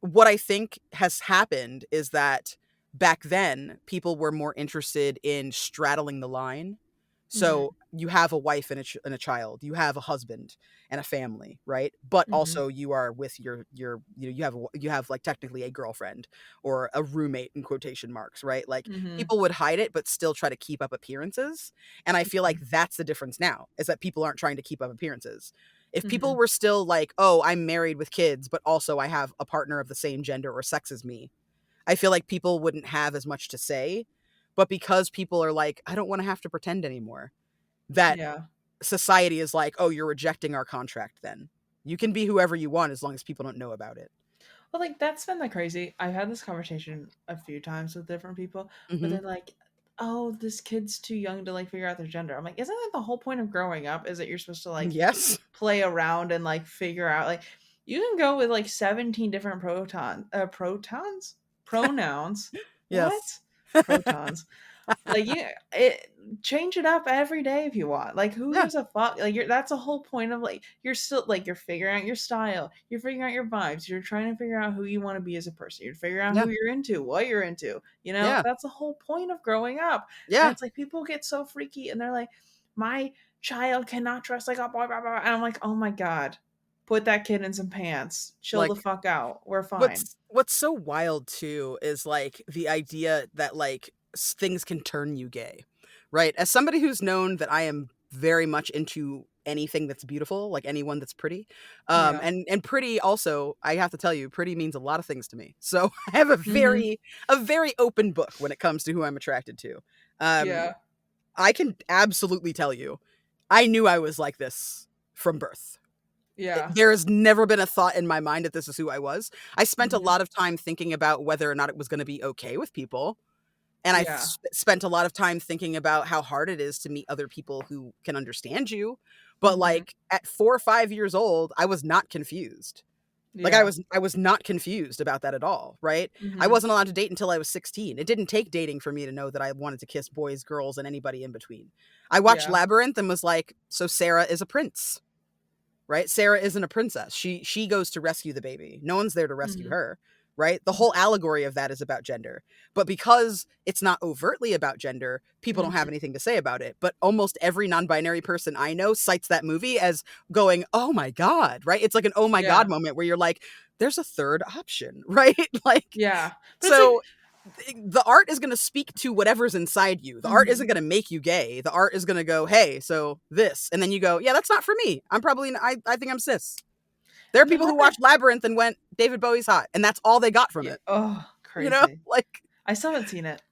What I think has happened is that back then people were more interested in straddling the line. Mhm. So you have a wife and a child, you have a husband and a family, right? But Mhm. also you are with you have like technically a girlfriend or a roommate in quotation marks, right? Like Mhm. people would hide it but still try to keep up appearances. And I feel like that's the difference now is that people aren't trying to keep up appearances. If people Mhm. were still like, "Oh, I'm married with kids, but also I have a partner of the same gender or sex as me," I feel like people wouldn't have as much to say. But because people are like, "I don't want to have to pretend anymore," that Yeah. society is like, "Oh, you're rejecting our contract then. You can be whoever you want as long as people don't know about it." Well, like that's been the crazy. I've had this conversation a few times with different people where Mhm. they're like, "Oh, this kid's too young to like figure out their gender." I'm like, "Isn't that the whole point of growing up? Is that you're supposed to like Yes. play around and like figure out like you can go with like 17 different pronouns. Yes. What? Protons. Like you it change it up every day if you want. Like who Yeah. gives a fuck? Like you're that's a whole point of like you're still like you're figuring out your style, you're figuring out your vibes, you're trying to figure out who you want to be as a person, you're figuring out Yeah. who you're into, what you're into. You know, Yeah. that's the whole point of growing up. And Yeah. it's like people get so freaky and they're like, my child cannot dress like a boy, blah, blah, blah. And I'm like, oh my God, put that kid in some pants. Chill the Like fuck out. We're fine. what's so wild too is like the idea that like things can turn you gay, right? As somebody who's known that I am very much into anything that's beautiful, like anyone that's pretty, Yeah. and pretty also, I have to tell you, pretty means a lot of things to me. So I have Hmm. a very open book when it comes to who I'm attracted to. Um, Yeah. I can absolutely tell you, I knew I was like this from birth. Yeah. There has never been a thought in my mind that this is who I was. I spent a Hmm. lot of time thinking about whether or not it was going to be okay with people. And Yeah. spent a lot of time thinking about how hard it is to meet other people who can understand you. But Hmm. like at 4 or 5 years old, I was not confused. Like Yeah. I was not confused about that at all, right? I Hmm. wasn't allowed to date until I was 16. It didn't take dating for me to know that I wanted to kiss boys, girls, and anybody in between. I watched Yeah. Labyrinth and was like, so Sarah is a prince, right? Sarah isn't a princess. She goes to rescue the baby. No one's there to rescue Mhm. her, right? The whole Mhm. allegory of that is about gender. But because it's not overtly about gender, people don't have Mhm. anything to say about it. But almost every non-binary person I know cites that movie as going, "Oh my god," right? It's like an "oh my Yeah. god" moment where you're like, there's a third option, right? Like Yeah. But it's like so the art is going to speak to whatever's inside you. The art isn't mhm. going to make you gay. The art is going to go, "Hey, so this." And then you go, "Yeah, that's not for me. I'm probably I think I'm cis." There are And the people who hard watched Labyrinth and went, "David Bowie's hot." And that's all they got from yeah. it. Oh, You know? crazy. Like, I still haven't seen it.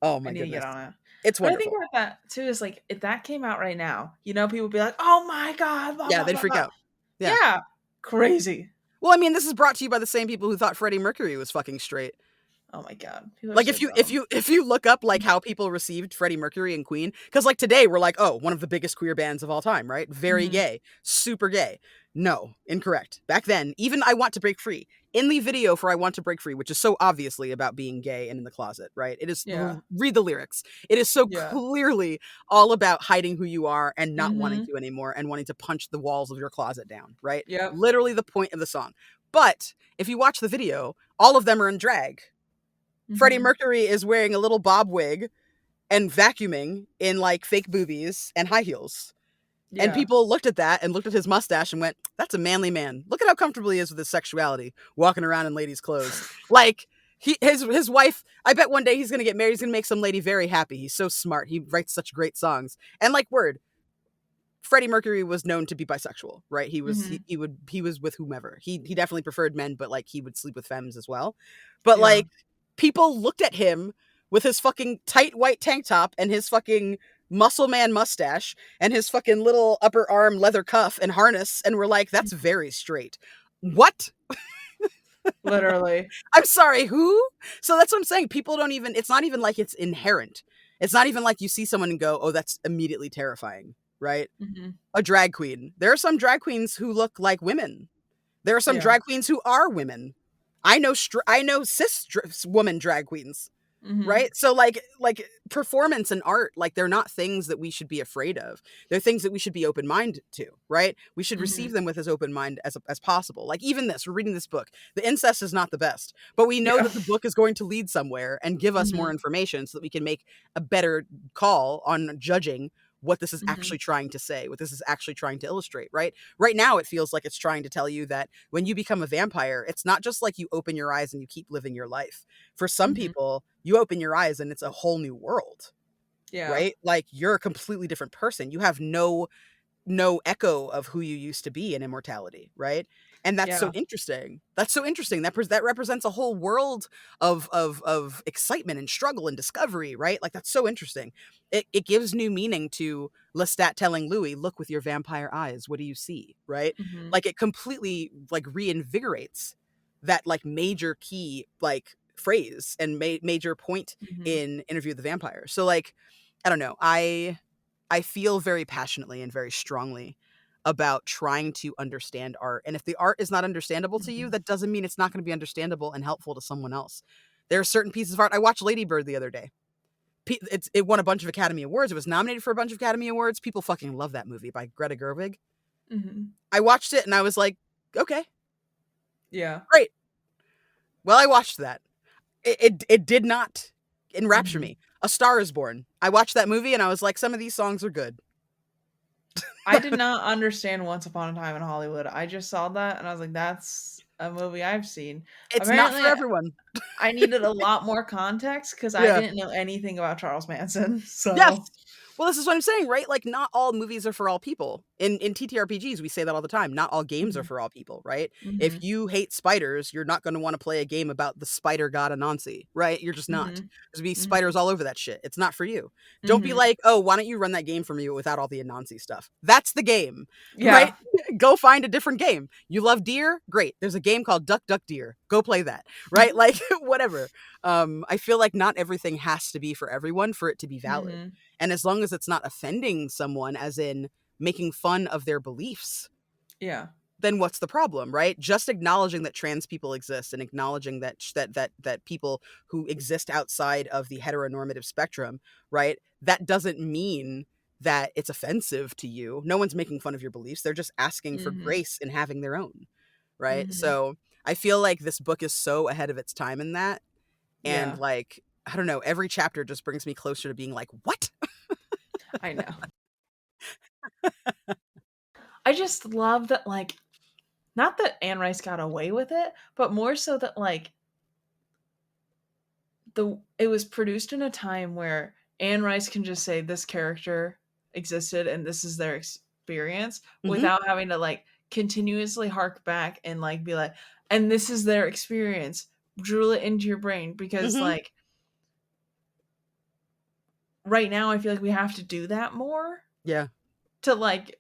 oh I my need to get goodness. on it. It's But I think wonderful. about that too is like if that came out right now, you know, people would be like, "Oh my god, blah Yeah, blah they'd blah freak blah." out. Yeah. Yeah. Crazy. Well, I mean, this is brought to you by the same people who thought Freddie Mercury was fucking straight. Oh my god. People are Like so if dumb. you look up like how people received Freddie Mercury and Queen, because like today we're like, oh, one of the biggest queer bands of all time, right? Very Mhm. gay, super gay. No, incorrect. Back then, even I Want to Break Free, in the video for I Want to Break Free, which is so obviously about being gay and in the closet, right? It is Yeah. read the lyrics. It is so Yeah. clearly all about hiding who you are and not wanting Mhm. to anymore and wanting to punch the walls of your closet down, right? Yep. Literally the point of the song. But if you watch the video, all of them are in drag. Freddie Mhm. Mercury is wearing a little bob wig and vacuuming in like fake boobies and high heels. And Yeah. people looked at that and looked at his mustache and went, "That's a manly man. Look at how comfortable he is with his sexuality, walking around in ladies' clothes." Like his wife, I bet one day he's gonna get married. He's gonna make some lady very happy. He's so smart. He writes such great songs. And like word, Freddie Mercury was known to be bisexual, right? Mhm. He was with whomever. He definitely preferred men, but like he would sleep with femmes as well. But Yeah. like people looked at him with his fucking tight white tank top and his fucking muscle man mustache and his fucking little upper arm leather cuff and harness and were like, that's very straight. What? Literally. I'm sorry, who? So that's what I'm saying. People don't even, it's not even like it's inherent. It's not even like you see someone and go, oh, that's immediately terrifying, right? Mhm. A drag queen. There are some drag queens who look like women. There are some Yeah. drag queens who are women. I know woman drag queens, Mhm. right? So like performance and art, like they're not things that we should be afraid of. They're things that we should be open minded to, right? We should receive Mhm. them with as open mind as possible. Like even this, we're reading this book. The incest is not the best, but we know Yeah. that the book is going to lead somewhere and give us more Mhm. information so that we can make a better call on judging what this is actually Mhm. trying to say, what this is actually trying to illustrate, right? Right now, it feels like it's trying to tell you that when you become a vampire, it's not just like you open your eyes and you keep living your life. For some Mhm. people, you open your eyes and it's a whole new world, Yeah. right? Like you're a completely different person. You have no echo of who you used to be in immortality, right? And that's so Yeah. interesting. That's so interesting. That represents a whole world of excitement and struggle and discovery, right? Like that's so interesting. It gives new meaning to Lestat telling Louis, "Look with your vampire eyes. What do you see?" Right? Mhm. Like it completely like reinvigorates that like major key like phrase and major point Mhm. in Interview with the Vampire. So like I don't know. I feel very passionately and very strongly about trying to understand art. And if the art is not understandable to you, Mhm. that doesn't mean it's not going to be understandable and helpful to someone else. There are certain pieces of art. I watched Lady Bird the other day. It won a bunch of Academy Awards. It was nominated for a bunch of Academy Awards. People fucking love that movie by Greta Gerwig. Mhm. I watched it and I was like, okay, Yeah. great. Well, I watched that. It did not enrapture Mhm. me. A Star is Born. I watched that movie and I was like, some of these songs are good. I did not understand Once Upon a Time in Hollywood. I just saw that and I was like, "That's a movie I've seen." It's not Apparently, for everyone. I needed a lot more context because I Yeah. didn't know anything about Charles Manson. Yes. So, Well, this is what I'm saying, right? Like, not all movies are for all people. In TTRPGs, we say that all the time. Not all games are mhm. for all people, right? If Mhm. you hate spiders, you're not going to want to play a game about the spider god Anansi, right? You're just not. Mhm. There's be Mhm. spiders all over that shit. It's not for you. Don't be Mhm. like, oh, why don't you run that game for me without all the Anansi stuff? That's the game, right? Yeah. Go find a different game. You love deer? Great. There's a game called Duck Duck Deer. Go play that, right? Like, whatever. I feel like not everything has to be for everyone for it to be valid. Mhm. And as long as it's not offending someone, as in making fun of their beliefs, Yeah. then what's the problem, right? Just acknowledging that trans people exist and acknowledging that people who exist outside of the heteronormative spectrum, right? That doesn't mean that it's offensive to you. No one's making fun of your beliefs. They're just asking for Mhm. grace in having their own, right? Mhm. So I feel like this book is so ahead of its time in that. And Yeah. like, I don't know, every chapter just brings me closer to being like, what? I know. I just love that, like, not that Anne Rice got away with it, but more so that, like, it was produced in a time where Anne Rice can just say this character existed and this is their experience Hmm. without having to like continuously hark back and like be like, and this is their experience. Drill it into your brain because Hmm. like right now I feel like we have to do that more Yeah. to like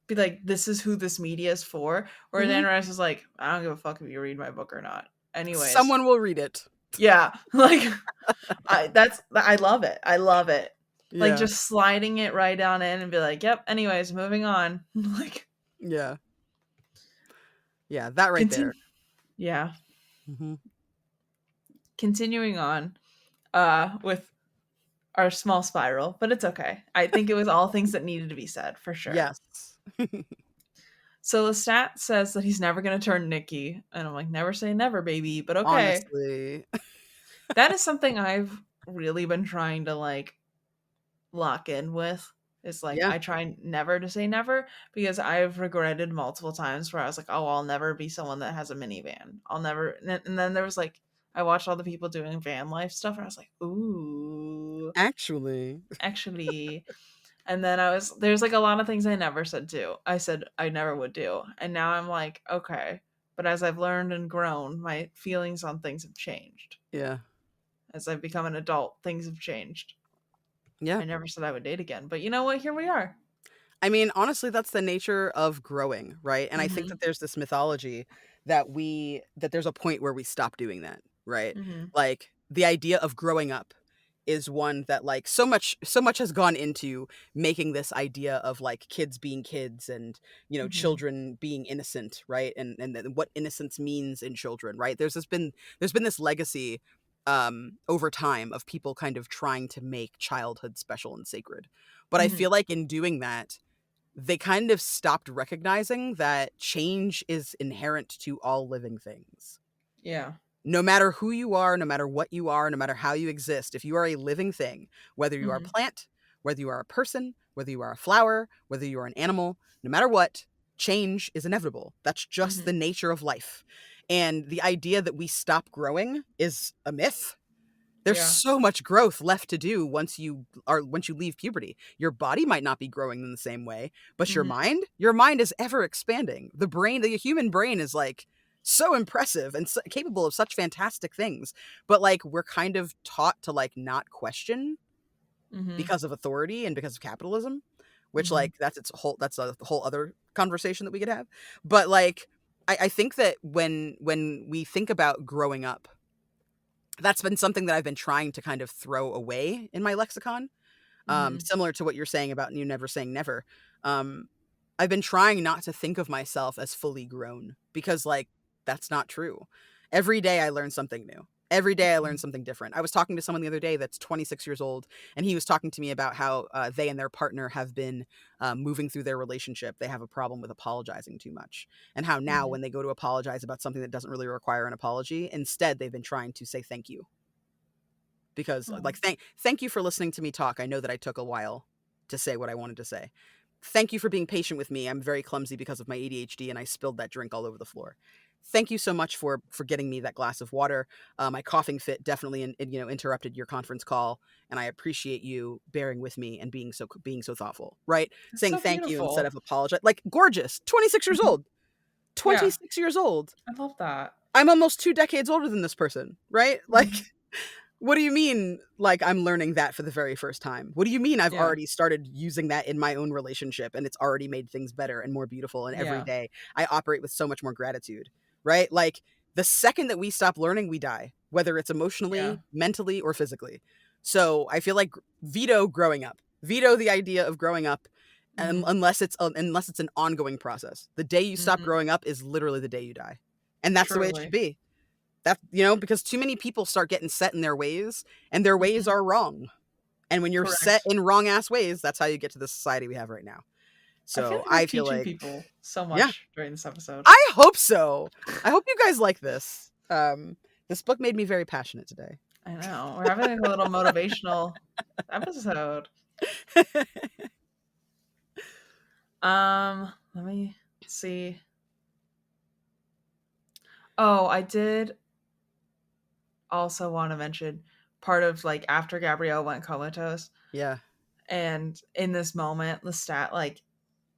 be like, this is who this media is for. Whereas Hmm. Anne Rice is like, I don't give a fuck if you read my book or not. Anyways, Someone will read it. yeah, like I love it. I love it. Like Yeah. just sliding it right on in and be like, "Yep, anyways, moving on." Like Yeah. Yeah. That right continue there. yeah, Hmm. continuing on with our small spiral, but it's okay. I think it was all things that needed to be said for sure. Yes. So Lestat says that he's never going to turn Nikki, and I'm like, "Never say never, baby," but okay. Honestly. That is something I've really been trying to like lock in with. Is like Yeah. I try never to say never because I've regretted multiple times where I was like, "Oh, I'll never be someone that has a minivan. I'll never." And then there was like I watched all the people doing van life stuff, and I was like, "Ooh, Actually. actually." And then I was there's like a lot of things I never said do. I said I never would do, and now I'm like, okay. But as I've learned and grown, my feelings on things have changed. Yeah. As I've become an adult, things have changed. Yeah. I never said I would date again, but you know what? Here we are. I mean, honestly, that's the nature of growing, right? And I think Mhm. that there's this mythology that there's a point where we stop doing that, right? Mhm. Like the idea of growing up is one that like so much has gone into making this idea of like kids being kids and Mhm. children being innocent, right? And then what innocence means in children, right? There's been this legacy over time of people kind of trying to make childhood special and sacred. But I Mhm. feel like in doing that they kind of stopped recognizing that change is inherent to all living things. Yeah. No matter who you are, no matter what you are, no matter how you exist, if you are a living thing, whether you are a Mhm. plant, whether you are a person, whether you are a flower, whether you are an animal, no matter what, change is inevitable. That's just the Mhm. nature of life. And the idea that we stop growing is a myth. There's Yeah. so much growth left to do once you leave puberty. Your body might not be growing in the same way, but Mhm. your mind is ever expanding. The human brain is like so impressive and so, capable of such fantastic things. But like we're kind of taught to like not question Mhm. because of authority and because of capitalism, which Mhm. like that's a whole other conversation that we could have. But like I think that when we think about growing up, that's been something that I've been trying to kind of throw away in my lexicon. Mhm. Similar to what you're saying about you never saying never. Um, I've been trying not to think of myself as fully grown because, like, that's not true. Every day I learn something new. Every day I learn Mhm. something different. I was talking to someone the other day that's 26 years old, and he was talking to me about how they and their partner have been moving through their relationship. They have a problem with apologizing too much, and how now Mhm. when they go to apologize about something that doesn't really require an apology, instead they've been trying to say thank you because Oh, like thank you for listening to me talk. I know that I took a while to say what I wanted to say. Thank you for being patient with me. I'm very clumsy because of my ADHD and I spilled that drink all over the floor. Thank you so much for getting me that glass of water. My coughing fit definitely interrupted your conference call, and I appreciate you bearing with me and being so thoughtful. Right, that's saying so thank you instead beautiful. of apologize. Like gorgeous, 26 years Mhm. old, Yeah, 26 years old. I love that. I'm almost 2 decades older than this person. Right, like Mhm. what do you mean, like, I'm learning that for the very first time? What do you mean I've Yeah. already started using that in my own relationship and it's already made things better and more beautiful, and every Yeah. day I operate with so much more gratitude, right? Like, the second that we stop learning, we die, whether it's Yeah. emotionally, mentally, or physically. So, I feel like veto growing up. Veto the idea of growing up, Mhm. unless it's an ongoing process. The day you stop Mhm. growing up is literally the day you die. And that's the way it should Truly. be. That because too many people start getting set in their ways, and their ways Mhm. are wrong. And when you're set Correct. in wrong ass ways, that's how you get to the society we have right now. I feel So like we're I feel teaching like, people so yeah, much during this episode. I hope so. I hope you guys like this. This book made me very passionate today. I know. We're having a little motivational episode. Let me see. Oh, I did also want to mention part of like after Gabrielle went comatose, Yeah. and in this moment, Lestat like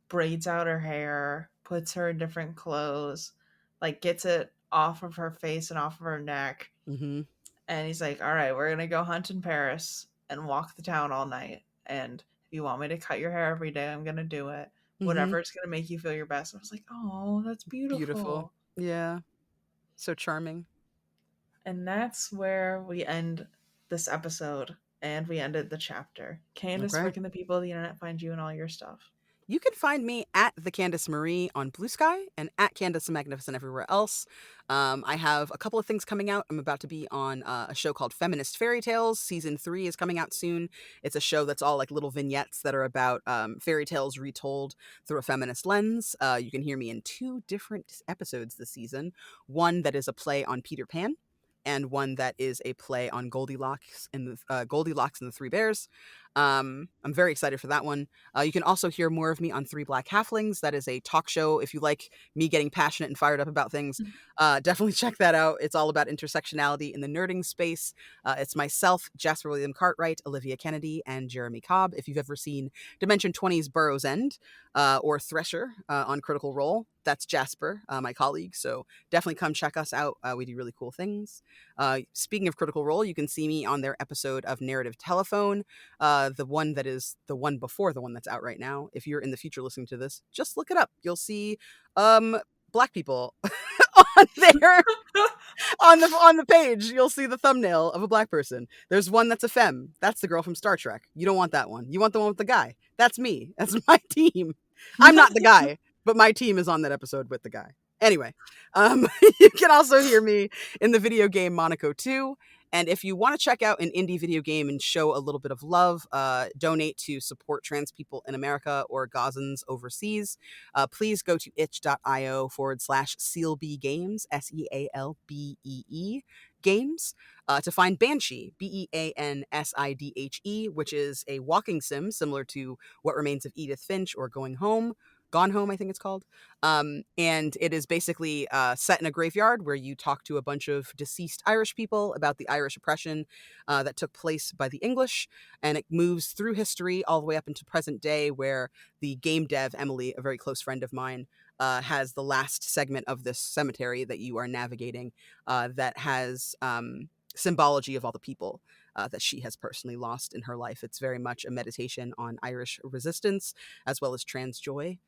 braids out her hair, puts her in different clothes, like gets it off of her face and off of her neck, Mhm. and he's like, "All right, we're gonna go hunt in Paris and walk the town all night. And if you want me to cut your hair every day, I'm gonna do it. Mhm. Whatever's gonna make you feel your best." I was like, "Oh, that's Beautiful. beautiful." Yeah. So charming. And that's where we end this episode, and we ended the chapter. Candace, where Okay. can the people of the internet find you and all your stuff? You can find me at the Candace Marie on Blue Sky and at Candace the Magnificent everywhere else. I have a couple of things coming out. I'm about to be on a show called Feminist Fairy Tales. Season 3 is coming out soon. It's a show that's all like little vignettes that are about fairy tales retold through a feminist lens. You can hear me in 2 different episodes this season. One that is a play on Peter Pan, and one that is a play on Goldilocks and the Three Bears. I'm very excited for that one. You can also hear more of me on Three Black Halflings. That is a talk show. If you like me getting passionate and fired up about things, definitely check that out. It's all about intersectionality in the nerding space. It's myself, Jasper William Cartwright, Olivia Kennedy, and Jeremy Cobb. If you've ever seen Dimension 20's Burrow's End or Thresher on Critical Role, that's Jasper, my colleague. So definitely come check us out. We do really cool things. Speaking of Critical Role, you can see me on their episode of Narrative Telephone. the one that is the one before the one that's out right now. If you're in the future listening to this, just look it up. You'll see black people on there. On the page, you'll see the thumbnail of a black person. There's one that's a femme. That's the girl from Star Trek. You don't want that one. You want the one with the guy. That's me. That's my team. I'm not the guy, but my team is on that episode with the guy. Anyway, you can also hear me in the video game Monaco 2. And if you want to check out an indie video game and show a little bit of love, donate to support trans people in America or Gazans overseas, please go to itch.io/SealBee Games, SEALBEE Games, to find Banshee, BEANSIDHE, which is a walking sim similar to What Remains of Edith Finch or Going Home. Gone Home, I think it's called. And it is basically set in a graveyard where you talk to a bunch of deceased Irish people about the Irish oppression that took place by the English. And it moves through history all the way up into present day, where the game dev, Emily, a very close friend of mine, has the last segment of this cemetery that you are navigating that has symbology of all the people that she has personally lost in her life. It's very much a meditation on Irish resistance as well as trans joy.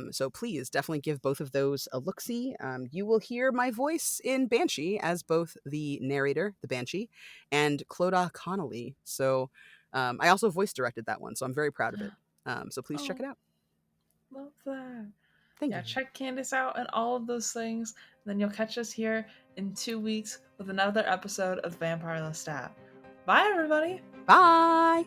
So please definitely give both of those a look-see. You will hear my voice in Banshee as both the narrator, the Banshee, and Clodagh Connolly. So I also voice directed that one, so I'm very proud of it. So please check Oh, it out. love that. Thank Yeah, you. check Candace out and all of those things. And then you'll catch us here in 2 weeks with another episode of Vampire Lestat. Bye, everybody. Bye!